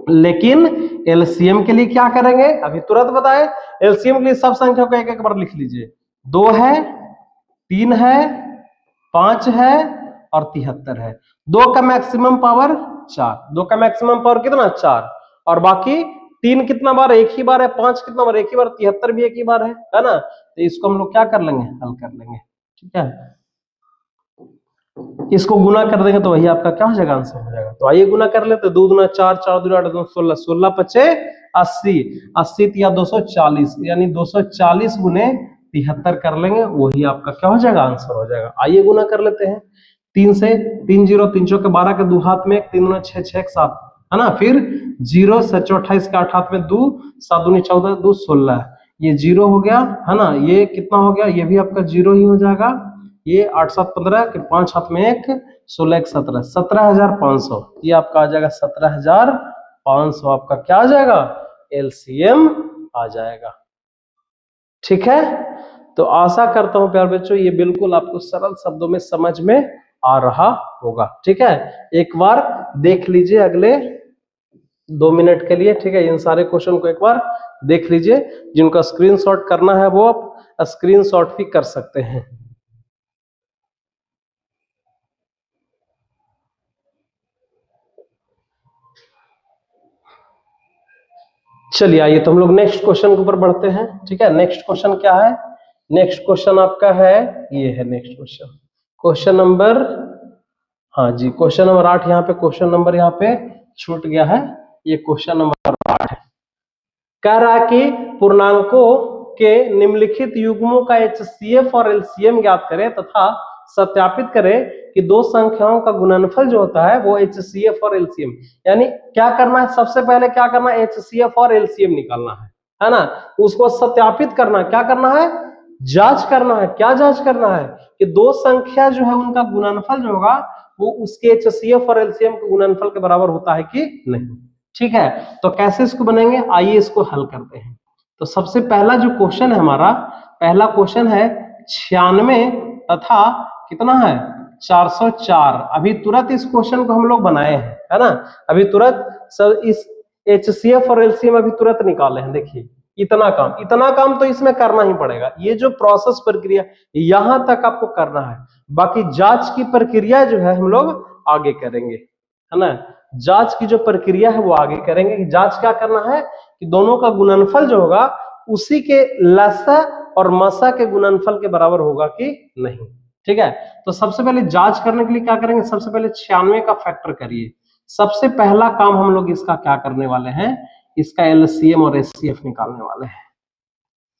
लेकिन LCM के लिए क्या करेंगे? अभी तुरंत बताए। LCM के लिए सब संख्या को एक एक बार लिख लीजिए। 2 है, 3 है, 5 है और 73 है। 2 का मैक्सिमम पावर 4, 2 का मैक्सिमम पावर कितना? 4, और बाकी 3 कितना बार? एक ही बार है। 5 कितना बार? एक ही बार। 73 भी एक ही बार है ना। तो इसको हम लोग क्या कर लेंगे? हल कर लेंगे। ठीक है, इसको गुना कर देंगे तो वही आपका क्या हो जाएगा? आंसर हो जाएगा। तो आइए गुना कर लेते। 2 दूना 4, 4 दूना 8, 16, 16 पचे 80, 80 तिया 240, यानी 240 गुने 73 कर लेंगे, वही आपका क्या हो जाएगा? आंसर हो जाएगा। आइए गुना कर लेते हैं। 3 से 3 0, 3 चौके 12 के 2 हाथ में 1, 3 दूना 6, 6 7, है ना। फिर 0 7 28 के 8 हाथ में 2, 7 दूनी 14, 2 16, ये 0 हो गया, है ना। ये कितना हो गया? ये भी आपका 0 ही हो जाएगा। ये 8 7 15 के 5 हाथ में 1, 16 1 17, 17,500, ये आपका आ जाएगा 17,500, आपका क्या आ जाएगा? LCM आ जाएगा। ठीक है, तो आशा करता हूं प्यारे बच्चों ये बिल्कुल आपको सरल शब्दों में समझ में आ रहा होगा। ठीक है, एक बार देख लीजिए अगले 2 मिनट के लिए। ठीक है, इन सारे क्वेश्चन को एक बार देख लीजिए। जिनका स्क्रीनशॉट करना है वो आप स्क्रीनशॉट भी कर सकते हैं। चलिए आइए तो हम लोग नेक्स्ट क्वेश्चन के ऊपर बढ़ते हैं। ठीक है, नेक्स्ट क्वेश्चन क्या है? नेक्स्ट क्वेश्चन आपका है, ये है नेक्स्ट क्वेश्चन, क्वेश्चन नंबर, हाँ जी, क्वेश्चन नंबर 8। यहाँ पे क्वेश्चन नंबर यहाँ पे छूट गया है, ये क्वेश्चन नंबर 8 है। कह रहा है कि पूर्णांकों के निम्नलिखित युग्मों का HCF और LCM ज्ञात करें तथा सत्यापित करें कि दो संख्याओं का गुणनफल जो होता है वो HCF और LCM, यानी क्या करना है? सबसे पहले क्या करना है? HCF और LCM निकालना है ना। उसको सत्यापित करना, क्या करना है? जांच करना है। क्या जांच करना है? कि दो संख्या जो है उनका गुणनफल जो होगा वो उसके HCF और LCM के गुणनफल के बराबर होता है कि नहीं। ठीक है, तो कैसे इसको बनेंगे? आइए इसको हल करते हैं। तो सबसे पहला जो क्वेश्चन है हमारा, पहला क्वेश्चन है 96 तथा कितना है? 404। अभी तुरंत इस क्वेश्चन को हम लोग बनाए हैं, है ना। अभी तुरंत सर इस HCF और LCM अभी तुरंत निकाले हैं। देखिए इतना काम तो इसमें करना ही पड़ेगा। ये जो प्रोसेस प्रक्रिया यहां तक आपको करना है, बाकी जांच की प्रक्रिया जो है हम लोग आगे करेंगे, है ना। जांच की जो प्रक्रिया है वो आगे करेंगे कि जांच क्या करना है कि दोनों का गुणनफल जो होगा उसी के लसा और मसा के गुणनफल के बराबर होगा कि नहीं। ठीक है, तो सबसे पहले जांच करने के लिए क्या करेंगे? सबसे पहले 96 का फैक्टर करिए। सबसे पहला काम हम लोग इसका क्या करने वाले हैं? इसका LCM और HCF निकालने वाले हैं।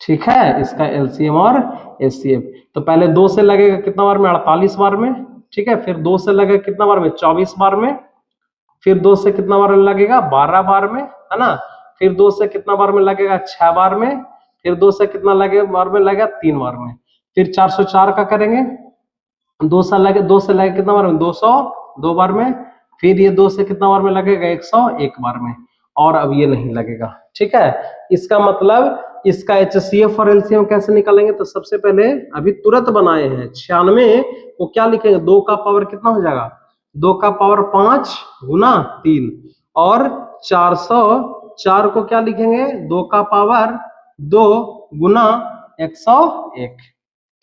ठीक है, इसका LCM और HCF। तो पहले 2 से लगेगा कितना बार में? 48 बार में। ठीक है, फिर 2 से लगेगा कितना बार में? 24 बार में। फिर 2 से कितना बार में लगेगा? 12 बार में, है ना। फिर 2 से कितना बार में लगेगा? 6 बार में। फिर 2 से कितना लगे बार में लगेगा? 3 बार में। फिर 404 का करेंगे, 2 से लगे कितना बार में? 202 बार में। फिर ये 2 से कितना बार में लगेगा? 101 बार में, और अब ये नहीं लगेगा। ठीक है, इसका मतलब इसका HCF और LCM कैसे निकालेंगे? तो सबसे पहले अभी तुरंत बनाए हैं 96 को क्या लिखेंगे? 2 का पावर कितना हो जाएगा? 2 का पावर 5 गुना 3, और 404 को क्या लिखेंगे? 2 का पावर 2 गुना 101।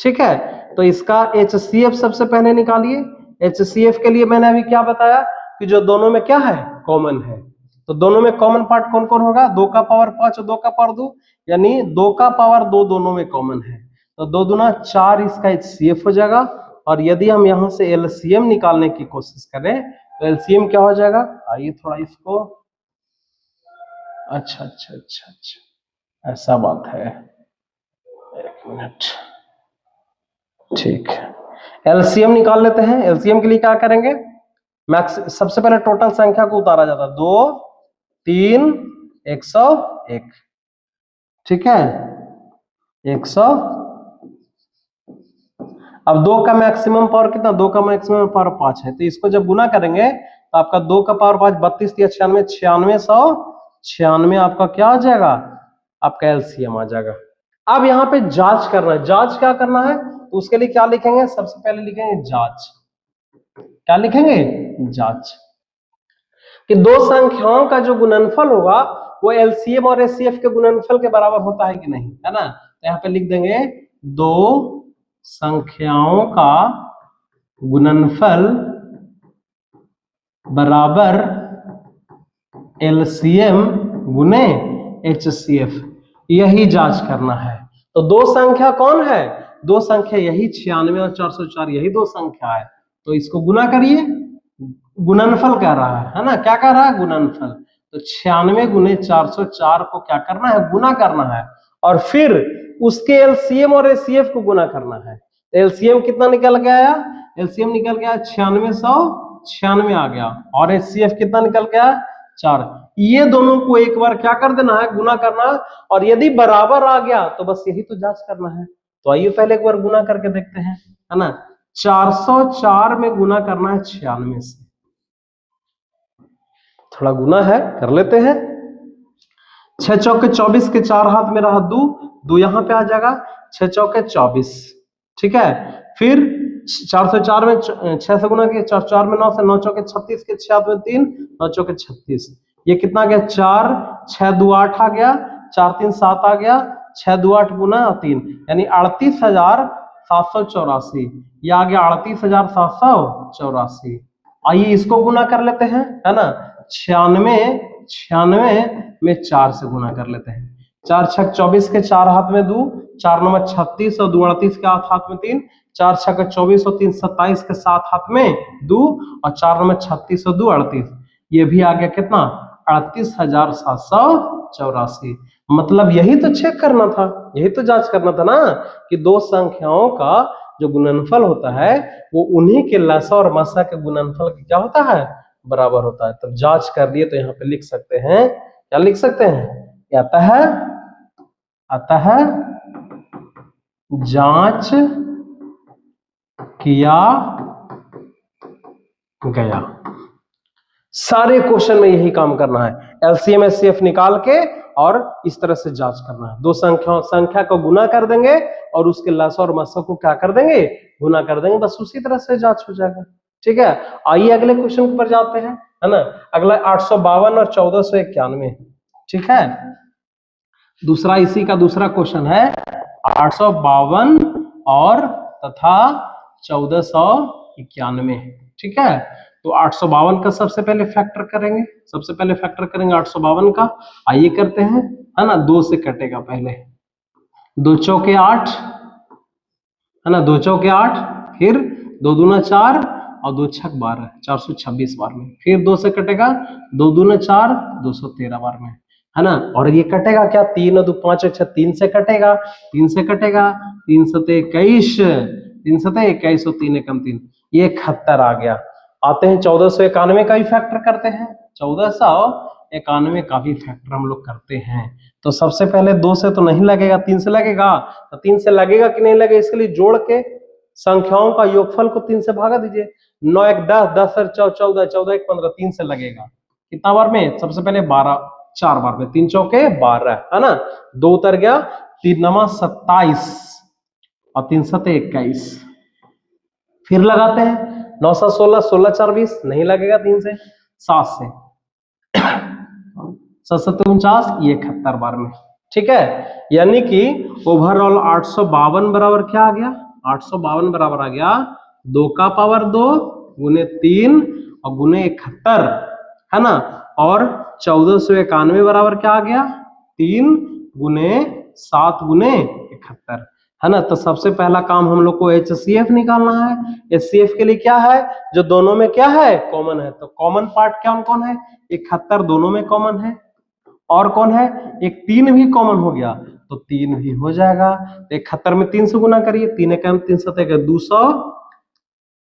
ठीक है, तो इसका HCF सबसे पहले निकालिए। HCF के लिए मैंने अभी क्या बताया कि जो दोनों में क्या है? कॉमन है। तो दोनों में कॉमन पार्ट कौन कौन होगा, 2 का पावर 5 और 2 का पावर 2, यानी 2 का पावर 2 दोनों में कॉमन है, तो 2 दूना 4 इसका HCF हो जाएगा। और यदि हम यहाँ से LCM निकालने की कोशिश करें तो LCM क्या हो जाएगा, आइए थोड़ा इसको, अच्छा अच्छा अच्छा अच्छा ऐसा बात है, 1 मिनट, ठीक है। LCM निकाल लेते हैं। LCM के लिए क्या करेंगे, मैक्स सबसे पहले टोटल संख्या को उतारा जाता है, 2 3 101, ठीक है 100। अब 2 का मैक्सिमम पावर कितना, 2 का मैक्सिमम पावर 5 है, तो इसको जब गुना करेंगे तो आपका 2 का पावर 5 32 या 96, 96 आपका क्या आ जाएगा, आपका LCM आ जाएगा। अब यहाँ पे जांच करना है, जांच क्या करना है, तो उसके लिए क्या लिखेंगे, सबसे पहले लिखेंगे जांच, क्या लिखेंगे, जांच कि दो संख्याओं का जो गुणनफल होगा वो LCM और HCF के गुणनफल के बराबर होता है कि नहीं, है ना। तो यहाँ पे लिख देंगे दो संख्याओं का गुणनफल बराबर LCM गुने HCF, यही जांच करना है। तो दो संख्या कौन है, दो संख्या यही 96 और 404, यही दो संख्या है, तो इसको गुना करिए, गुणनफल कह रहा है ना, क्या कह रहा है, गुणनफल। तो 96 गुने 404 को क्या करना है, गुना करना है, और फिर उसके LCM और HCF को गुना करना है। LCM कितना निकल के आया, LCM निकल गया 9696 आ गया, और HCF कितना निकल गया 4। ये दोनों को एक बार क्या कर देना है, गुना करना है, और यदि बराबर आ गया तो बस यही तो जांच करना है। तो आइए पहले एक बार गुना करके देखते हैं, है ना। 404 में गुना करना है 96 से, थोड़ा गुना है कर लेते हैं। 6 चौके 24 के 4 हाथ में रहा 2, 2 यहाँ पे आ जाएगा, 6 चौके 24, ठीक है। फिर 404 में 6 से गुना किया, 4 में 9 से, 9 चौके 36 के 6 हाथ में 3, 9 चौके 36, ये कितना आ गया 4, 6 2 8 आ गया, 4 3 7 आ गया, 6 2 8 गुना 3, यानी 38,784, ये आ गया 38,784। आइए इसको गुना कर लेते हैं, है ना। 96 में 4 से गुना कर लेते हैं, 4 6 24 के 4 हाथ में 2, 4 9 36 और 2 38 के हाथ में 3, 4 6 24 और 3 27 के 7 हाथ में 2, और 4 9 36 और 2 38, ये भी आ गया कितना 38,784। मतलब यही तो चेक करना था, यही तो जांच करना था ना, कि दो संख्याओं का जो गुणनफल होता है वो उन्हीं के लसा और मसा के गुणनफल क्या होता है, बराबर होता है। तब जांच कर लिए तो यहाँ पे लिख सकते हैं, क्या लिख सकते हैं, अतः जांच किया गया। सारे क्वेश्चन में यही काम करना है, LCM HCF निकाल के और इस तरह से जांच करना है। दो संख्या को गुना कर देंगे और उसके लसा और मसा को क्या कर देंगे, गुना कर देंगे, बस उसी तरह से जांच हो जाएगा। ठीक है, आइए अगले क्वेश्चन पर जाते हैं, है ना। अगला 852 और 1491, ठीक है। दूसरा इसी का दूसरा क्वेश्चन है 852 और तथा 1491, ठीक है। तो 852 का सबसे पहले फैक्टर करेंगे, 852 का। आइए करते हैं, है ना। 2 से कटेगा पहले, 2 चौके 8, है ना, 2 चौके 8, फिर 2 दूना 4 और 2 छक 12, 426 बार में। फिर 2 से कटेगा, 2 दूना 4, 213 बार में, है ना। और ये कटेगा क्या, 3 और 2 5 और 6, 3 से कटेगा, 3 से कटेगा, 3 सते 21, 3 सते 21 और 3 एकम 3, ये 71 आ गया। आते हैं 1491 का भी फैक्टर करते हैं, 1491 का भी फैक्टर हम लोग करते हैं। तो सबसे पहले 2 से तो नहीं लगेगा, 3 से लगेगा। तो 3 से लगेगा कि नहीं लगेगा, इसके लिए जोड़ के संख्याओं का योगफल को 3 से भागा दीजिए। 9 1 10, 10 और 14, 14 1 15, 3 से लगेगा कितना बार में, सबसे पहले 12, 4 बार में, 3 चौके 12, है ना। 2 उतर गया, 3 9 27 और 3 7 21। फिर लगाते हैं, 9 7 16, 16 4 20, नहीं लगेगा 3 से, 7 से 7 7 49, ये 71 बार में, ठीक है। यानी कि ओवरऑल 852 बराबर क्या आ गया, 852 बराबर आ गया 2 का पावर 2 गुने 3 और गुने 71, है ना। और 1491 बराबर क्या आ गया 3 गुने 7 गुने 71, है ना। तो सबसे पहला काम हम लोग को HCF निकालना है। HCF के लिए क्या है, जो दोनों में क्या है कॉमन है, तो कॉमन पार्ट कौन कौन है 71 दोनों में कॉमन है, और कौन है एक 3 भी कॉमन हो गया तो 3 भी हो जाएगा। तो 71 में 3 से गुना करिए, 3 एकम 3 सतह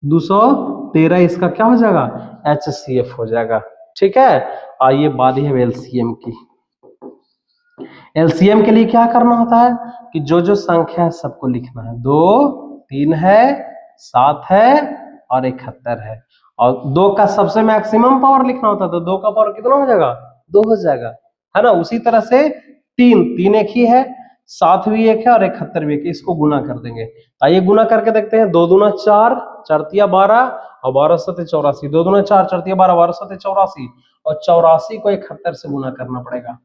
213, इसका क्या हो जाएगा HCF हो जाएगा। ठीक है, आइए बारी है LCM की। LCM के लिए क्या करना होता है कि जो जो संख्या है सबको लिखना है। 2 3 है, 7 है और 71 है, और 2 का सबसे मैक्सिमम पावर लिखना होता है, तो 2 का पावर कितना हो जाएगा 2 हो जाएगा, है ना। उसी तरह से 3 एक ही है, 7 भी एक है और 71 भी एक है, इसको गुना कर देंगे। आइए गुना करके देखते हैं। 2 दूना 4, 4 तिया 12 और 12 सते 84। 2 दूना 4, 4 तिया 12, 12 सते 84, और 84 को 71 से गुना करना पड़ेगा।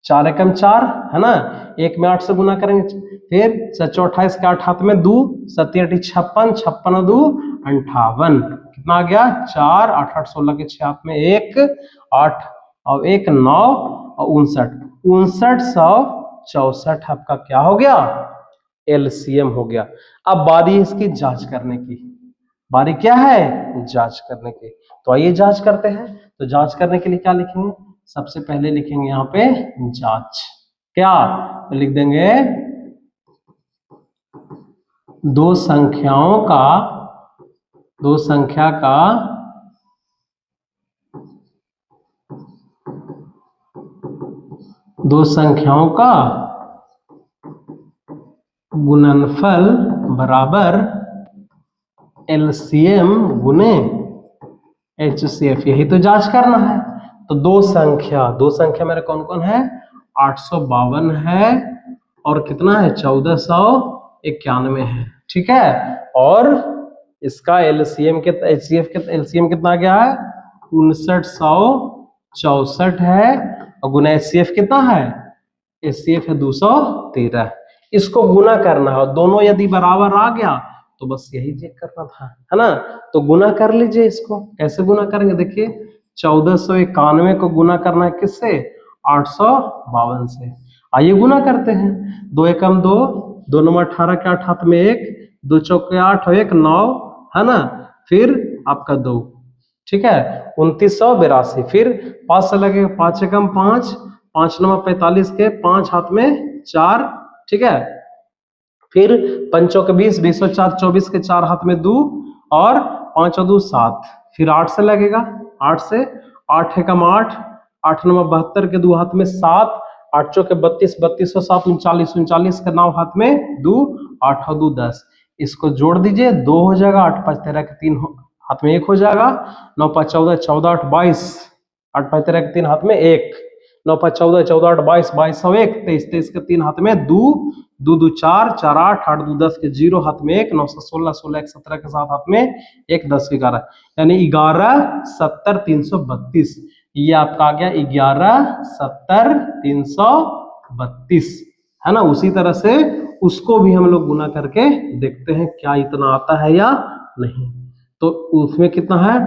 4 एकम 4, है ना, 1 में 8 से गुना करेंगे, फिर 7 28 के 8 हाथ में 2, 7 8 56, 56 2 58, कितना आ गया 4, 8 8 16 के 6 हाथ में 1, 8 और 1 9 और 59, 5964 आपका क्या हो गया LCM हो गया। अब बारी इसकी जांच करने की, बारी क्या है जांच करने की। तो आइए जांच करते हैं। तो जांच करने के लिए क्या लिखेंगे, सबसे पहले लिखेंगे यहाँ पे जांच, क्या तो लिख देंगे दो संख्या का गुणनफल बराबर LCM गुने HCF, यही तो जांच करना है। तो दो संख्या मेरे कौन कौन है 852 है और कितना है 1491 है, ठीक है। और इसका LCM के HCF के LCM कितना आ गया है 5964 है, और गुना HCF कितना है HCF है 213। इसको गुना करना है और दोनों यदि बराबर आ गया तो बस यही चेक करना था, है ना। तो गुना कर लीजिए इसको। कैसे गुना करेंगे देखिए, 1491 को गुना करना है किससे 852 से। आइए गुना करते हैं। 2 एकम 2, 2 9 18 के 8 हाथ में 1, 2 चौके 8 और 1 9, है ना, फिर आपका 2, ठीक है 2982, फिर 5 से लगेगा 5 एकम 5, 5 9 45 के 5 हाथ में 4, ठीक है, फिर 5 के 20, 20 और 4 24 के 4 हाथ में 2 और 5 और 2 7, फिर 8 से लगेगा, 8 से 8 एकम 8, 8 9 72 के 2 हाथ में 7, 8 चौके 32, 32 और 7 39, 39 के 9 हाथ में 2, 8 और 2 10, इसको जोड़ दीजिए 2 हो जाएगा, 8 5 13 के 3 हाथ में 1 हो जाएगा, 9 5 14, 14 8 22, 8 5 13 के 3 हाथ में 1, 9 5 14, 14 8 22, 22 और 1 23, 23 के 3 हाथ में 2, 2 2 4, 4 8, 8 2 10 के 0 हाथ में 1, 9 16, 16 1 17 के 7 हाथ में 1, 10 11, यानी 11 70 332, ये आपका आ गया 11 70 332, है ना। उसी तरह से उसको भी हम लोग गुना करके देखते हैं क्या इतना आता है या नहीं। तो उसमें कितना है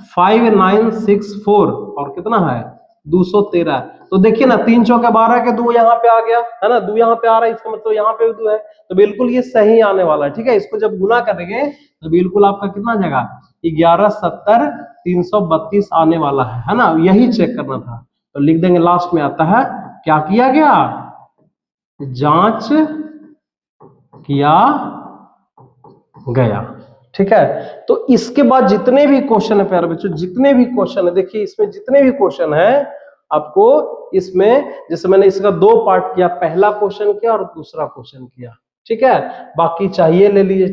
5964 और कितना है 213। तो देखिए ना 3 चौके 12 के 2 यहाँ पे आ गया, है ना, 2 यहाँ पे आ रहा है, इसका मतलब यहाँ पे भी 2 है, तो बिल्कुल ये सही आने वाला है, ठीक है। इसको जब गुना करेंगे तो बिल्कुल आपका कितना आ जाएगा 11 70 332 आने वाला है ना, यही चेक करना था। तो लिख देंगे लास्ट में आता है क्या किया गया, जांच किया गया, ठीक है। तो इसके बाद जितने भी क्वेश्चन है प्यारे बच्चों, जितने भी क्वेश्चन है, देखिए इसमें जितने भी क्वेश्चन है आपको इसमें, जैसे मैंने इसका 2 पार्ट किया, पहला क्वेश्चन किया और दूसरा क्वेश्चन किया, ठीक है। बाकी चाहिए ले लीजिए,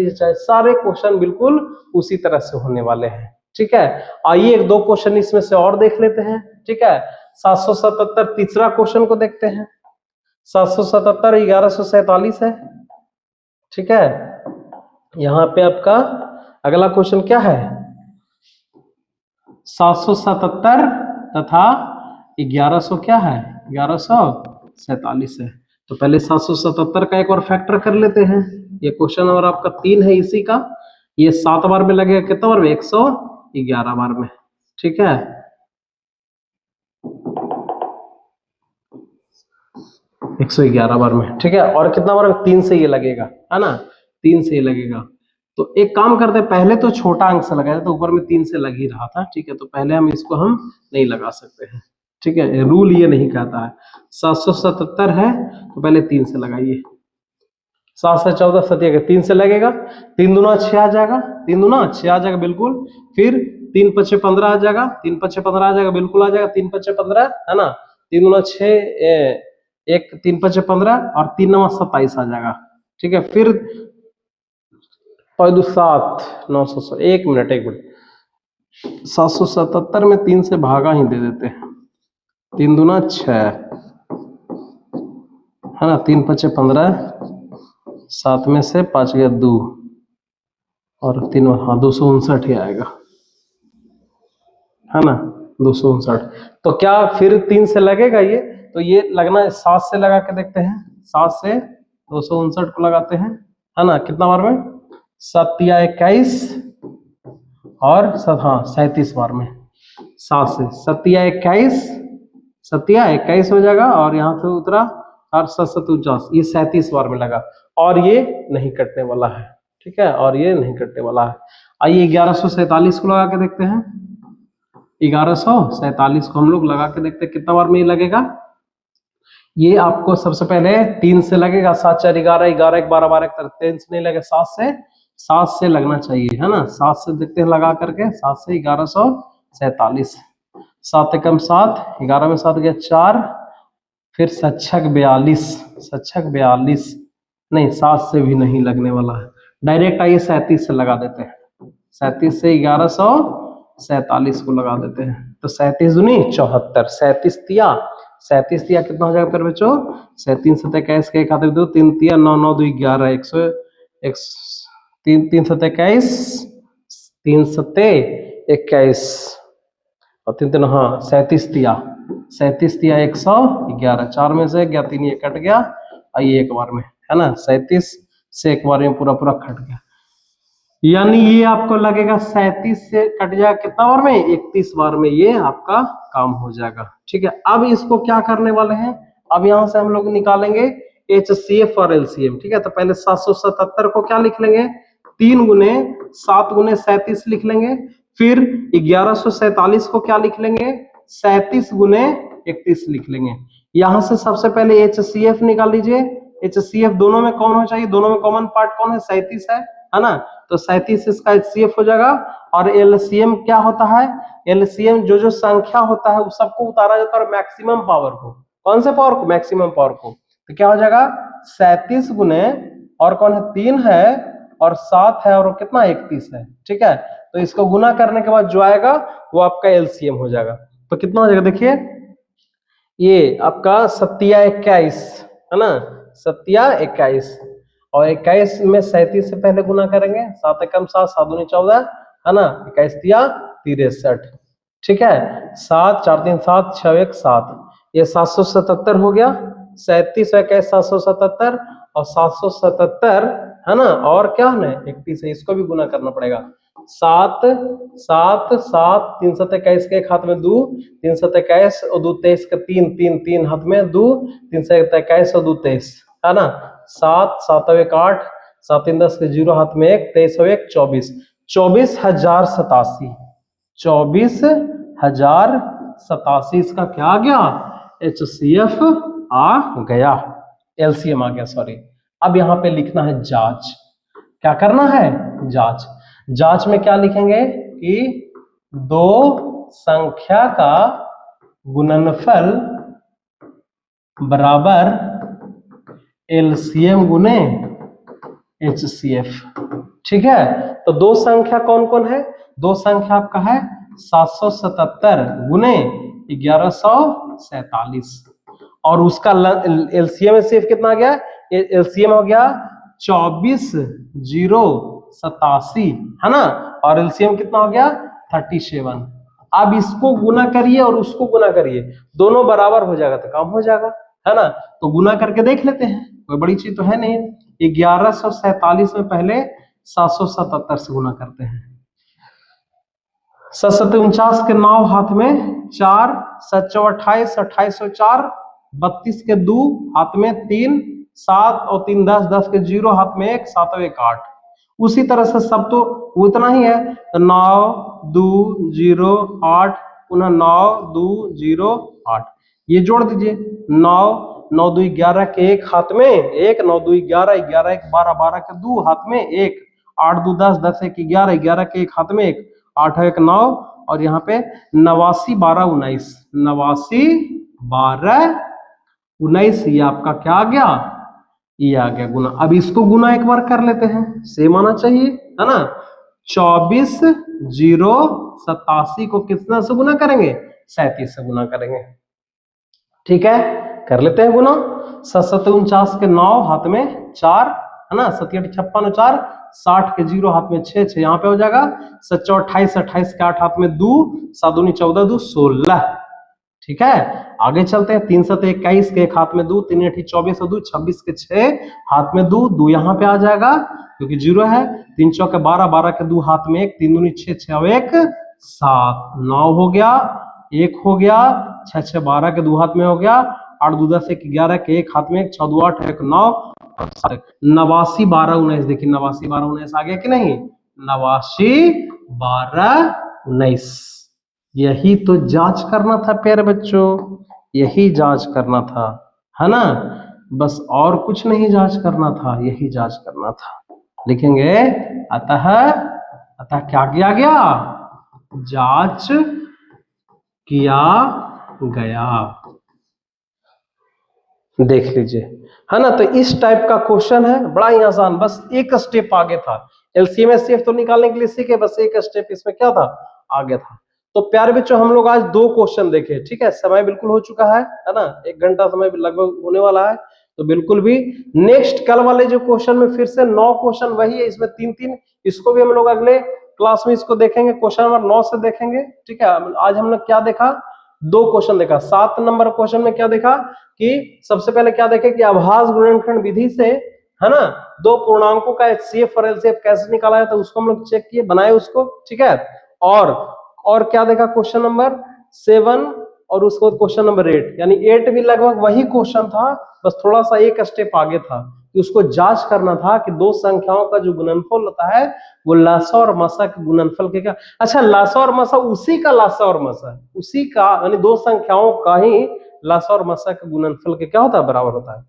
चाहे सारे क्वेश्चन बिल्कुल उसी तरह से होने वाले हैं, ठीक है। आइए 1 2 क्वेश्चन इसमें से और देख लेते हैं, ठीक है। 777 तीसरा क्वेश्चन को देखते हैं। 777 1147 है, ठीक है। यहाँ पे आपका अगला क्वेश्चन क्या है 777 तथा 1100 क्या है 1147 है। तो पहले 777 का एक बार फैक्टर कर लेते हैं। ये क्वेश्चन नंबर आपका 3 है इसी का, ये 7 बार में लगेगा, कितना बार में 111 बार में, ठीक है। 111 बार में, ठीक है। और कितना बार में? 3 से ये लगेगा, है ना, 3 से ये लगेगा। तो एक काम करते हैं, पहले तो छोटा अंक से लगाया तो ऊपर में 3 से लग ही रहा था, ठीक है। तो पहले हम इसको हम नहीं लगा सकते हैं, ठीक है, रूल ये नहीं कहता है। 777 है तो पहले 3 से लगाइए। 7 से 14 सतिया 3 से लगेगा, 3 दूना 6 आ जाएगा, 3 दूना 6 आ जाएगा बिल्कुल। फिर 3 पचे 15 आ जाएगा, 3 पचे 15 आ जाएगा, बिल्कुल आ जाएगा। 3 पचे 15, है ना, 3 दूना 6, 1 3 पचे 15 और 3 9 27 आ जाएगा, ठीक है। फिर 5 7 900, 1 मिनट 777 में 3 से भागा ही दे देते हैं। 3 दूना 6, है ना, 3 पचे 15, 7 में से 5 गया 2 और 3, हाँ 259 ही आएगा, है ना, 259। तो क्या फिर 3 से लगेगा ये? तो ये लगना है, 7 से लगा के देखते हैं। 7 से 259 को लगाते हैं, है ना, कितना बार में? 7 या 21 और 7, हाँ 37 बार में। 7 से 7 या 21, 7 या 21 हो जाएगा और यहाँ से उतरा और 7 7 49, ये 37 बार में लगा और ये नहीं कटने वाला है, ठीक है, और ये नहीं कटने वाला है। आइए 1147 को लगा के देखते हैं। 1147 को हम लोग लगा के देखते हैं कितना बार में ये लगेगा। ये आपको सबसे पहले 3 से लगेगा, 7 4 11, 11 1 12 12 13 से नहीं लगेगा, 7 से लगना चाहिए, है ना। 7 से देखते हैं लगा करके, 7 से 1147, 7 एकम 7, 11 में 7 गया 4, फिर 7 छक 42, 7 छक 42, नहीं 7 से भी नहीं लगने वाला है। डायरेक्ट आइए 37 से लगा देते हैं। 37 से 1147 को लगा देते हैं। तो 37 दूनी 74, 37 तिया कितना हो जाएगा फिर बच्चों? 37 7 21 के खाते 2, 3 तिया 9 9 2 11, 100 3 3 7 21, 3 7 21 और 3 3, हाँ 37 तिया 111, 4 में से गया 3, ये कट गया, आइए एक बार में, है ना, 37 से एक बार में पूरा पूरा कट गया, यानी ये आपको लगेगा 37 से कट जाएगा कितना बार में? 31 बार में ये आपका काम हो जाएगा, ठीक है। अब इसको क्या करने वाले हैं? अब यहां से हम लोग निकालेंगे HCF और LCM, ठीक है। तो पहले 777 को क्या लिख लेंगे? 3 गुने 7 गुने 37 लिख लेंगे। फिर 1147 को क्या लिख लेंगे? 37 गुने 31 लिख लेंगे। यहां से सबसे पहले HCF निकाल लीजिए। HCF दोनों में कौन होना चाहिए? दोनों में कॉमन पार्ट कौन है? 37 है ना। तो 37 इसका HCF हो जाएगा। और LCM क्या होता है? LCM जो संख्या होता है उस सबको उतारा जाता है मैक्सिमम पावर को। कौन से पावर को? मैक्सिमम पावर को। तो क्या हो जाएगा? 37 गुने और कौन है? 3 है और 7 है और कितना? 31 है, ठीक है। तो इसको गुना करने के बाद जो आएगा वो आपका LCM हो जाएगा। तो कितना हो जाएगा देखिए, ये आपका 7 या 21 है ना, 7 या 21 और 21 में 37 से पहले गुना करेंगे। 7 एकम 7, 7 दूनी 14, है ना, 21 या 63, ठीक है। 7 4 3 7, 6 1 7, ये 777 हो गया। 37 और 21 777 और 777, है ना, और क्या है 31 है, इसको भी गुना करना पड़ेगा। 7 7 7, 3 7 21 के एक हाथ में 2, 3 7 21 और 2 23 का 3 3 3 हाथ में 2, 3 7 21 और 2 23, है ना। 7 7 1 8, 7 3 10 के 0 हाथ में 1, 23 और 1 24, 24,087, 24,087 इसका क्या आ गया? HCF आ गया, LCM आ गया, सॉरी। अब यहाँ पे लिखना है जांच। क्या करना है? जांच। जांच में क्या लिखेंगे कि दो संख्या का गुणनफल बराबर LCM गुने HCF, ठीक है। तो दो संख्या कौन कौन है? दो संख्या आपका है 777 गुने 1147 और उसका LCM HCF कितना आ गया? LCM हो गया 24,087, है ना, और LCM कितना हो गया? 37। अब इसको गुना करिए और उसको गुना करिए, दोनों बराबर हो जाएगा तो काम हो जाएगा, है ना। तो गुना करके देख लेते हैं, कोई बड़ी चीज तो है नहीं। 1147 में पहले 777 से गुना करते हैं। 7 7 49 के 9 हाथ में 4, 7 4 28, 28 और 4 32 के 2 हाथ में 3, 7 और 3 10, 10 के 0 हाथ में 1, 7 और 1 8। उसी तरह से सब तो उतना ही है, तो 9 2 0 8, पुनः 9 2 0 8, ये जोड़ दीजिए। 9 9 2 11 के 1 हाथ में 1, 9 2 11, 11 1 12, 12 के 2 हाथ में 1, 8 2 10, 10 1 11, 11 के 1 हाथ में 1, 8 1 9, और यहाँ पे 89 12 19, 89 12 19, ये आपका क्या आ गया, ये आ गया गुना। अब इसको गुना एक बार कर लेते हैं, सेम आना चाहिए, है ना। 24 0 87 को कितना से गुना करेंगे, 37 से गुना करेंगे। ठीक है, कर लेते हैं गुना। 7 49 के 9 हाथ में 4, है ना। 7 8 56 4, 60 के 0 हाथ में 6, 6 यहाँ पे हो जाएगा। 7 28, 28 के 8 हाथ में 2, 7 दूनी 14 2 16। ठीक है, आगे चलते हैं। 3 7 21 के 1 हाथ में 2, 3 8 24 और 2, 26 के 6 हाथ में 2, 2 यहाँ पे आ जाएगा क्योंकि 0 है। 3 चौके 12, 12 के 2 हाथ में 1, 3 दूनी 6, 6 और 1 7, 9 हो गया, 1 हो गया, 6 6 12 के 2 हाथ में हो गया, 8 2 10 1 11 के 1 हाथ में 1, 6 2 8 1 9 और 7, 89 12 19। देखिए 89 12 19 आ गया कि नहीं, 89 12 19। यही तो जांच करना था प्यारे बच्चों, यही जांच करना था, है ना। बस और कुछ नहीं जांच करना था, यही जांच करना था। लिखेंगे अतः, अतः क्या किया गया, जांच किया गया। देख लीजिए, है ना। तो इस टाइप का क्वेश्चन है, बड़ा ही आसान, बस एक स्टेप आगे था। एलसीएम एचसीएफ तो निकालने के लिए सीखे, बस एक स्टेप इसमें क्या था, आगे था। तो प्यारे बच्चों हम लोग आज 2 क्वेश्चन देखे। ठीक है, समय बिल्कुल हो चुका है ना, 1 घंटा समय लगभग होने वाला है। तो बिल्कुल भी नेक्स्ट कल वाले जो क्वेश्चन में फिर से 9 क्वेश्चन वही है, इसमें 3-3, इसको भी हम लोग अगले क्लास में इसको देखेंगे, क्वेश्चन नंबर 9 से देखेंगे। ठीक है, आज हम लोग क्या देखा, 2 क्वेश्चन देखा। 7 नंबर क्वेश्चन में क्या देखा कि सबसे पहले क्या देखे कि अभाज्य गुणनखंड विधि से, है ना, 2 पूर्णांकों का एचसीएफ और एलसीएफ कैसे निकाला है, तो उसको हम लोग चेक किए, बनाए उसको। ठीक है, और क्या देखा क्वेश्चन नंबर 7 और उसको क्वेश्चन नंबर 8, यानी 8 भी लगभग वही क्वेश्चन था, बस थोड़ा सा एक स्टेप आगे था कि उसको जांच करना था कि 2 संख्याओं का जो गुणनफल होता है वो लासा और मसा के गुणनफल के क्या। अच्छा, लासा और मसा उसी का लासा और मसा, उसी का यानी 2 संख्याओं का ही लासा और मसा के गुणनफल के क्या होता है, बराबर होता है।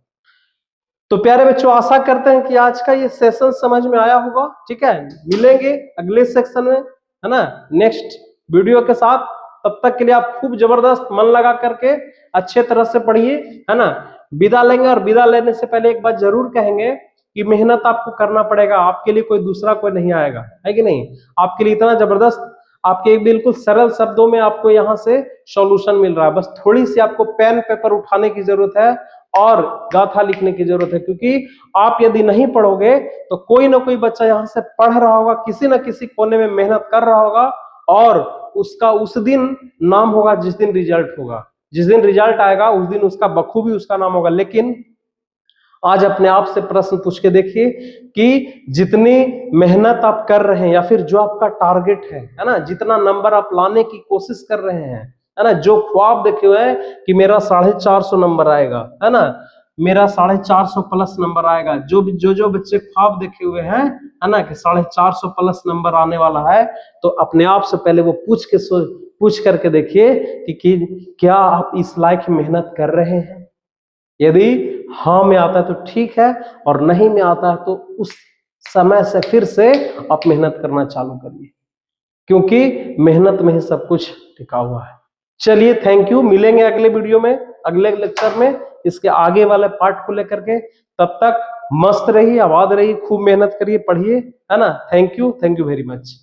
तो प्यारे बच्चों आशा करते हैं कि आज का ये सेशन समझ में आया होगा। ठीक है, मिलेंगे अगले सेक्शन में, है ना, नेक्स्ट वीडियो के साथ। तब तक के लिए आप खूब जबरदस्त मन लगा करके अच्छे तरह से पढ़िए, है ना। विदा लेंगे, और विदा लेने से पहले एक बात जरूर कहेंगे कि मेहनत आपको करना पड़ेगा, आपके लिए कोई दूसरा कोई नहीं आएगा, है कि नहीं। आपके लिए इतना जबरदस्त, आपके बिल्कुल सरल शब्दों में आपको यहाँ से सॉल्यूशन मिल रहा है। बस थोड़ी सी आपको पेन पेपर उठाने की जरूरत है और गाथा लिखने की जरूरत है, क्योंकि आप यदि नहीं पढ़ोगे तो कोई ना कोई बच्चा यहाँ से पढ़ रहा होगा, किसी न किसी कोने में मेहनत कर रहा होगा, और उसका उस दिन नाम होगा जिस दिन रिजल्ट होगा। जिस दिन रिजल्ट आएगा उस दिन उसका बखूबी उसका नाम होगा। लेकिन आज अपने आप से प्रश्न पूछ के देखिए कि जितनी मेहनत आप कर रहे हैं, या फिर जो आपका टारगेट है ना, जितना नंबर आप लाने की कोशिश कर रहे हैं, है ना, जो ख्वाब देखे हुए हैं कि मेरा 450 नंबर आएगा, है ना, मेरा 450 प्लस नंबर आएगा, जो बच्चे ख्वाब देखे हुए हैं, है ना, कि 450 प्लस नंबर आने वाला है, तो अपने आप से पहले वो पूछ करके देखिए कि क्या आप इस लायक मेहनत कर रहे हैं। यदि हाँ में आता है तो ठीक है, और नहीं में आता है तो उस समय से फिर से आप मेहनत करना चालू करिए, क्योंकि मेहनत में ही सब कुछ टिका हुआ है। चलिए, थैंक यू, मिलेंगे अगले वीडियो में, अगले लेक्चर में, इसके आगे वाले पार्ट को लेकर के। तब तक मस्त रहिए, आबाद रहिए, खूब मेहनत करिए, पढ़िए, है ना। Thank you very much.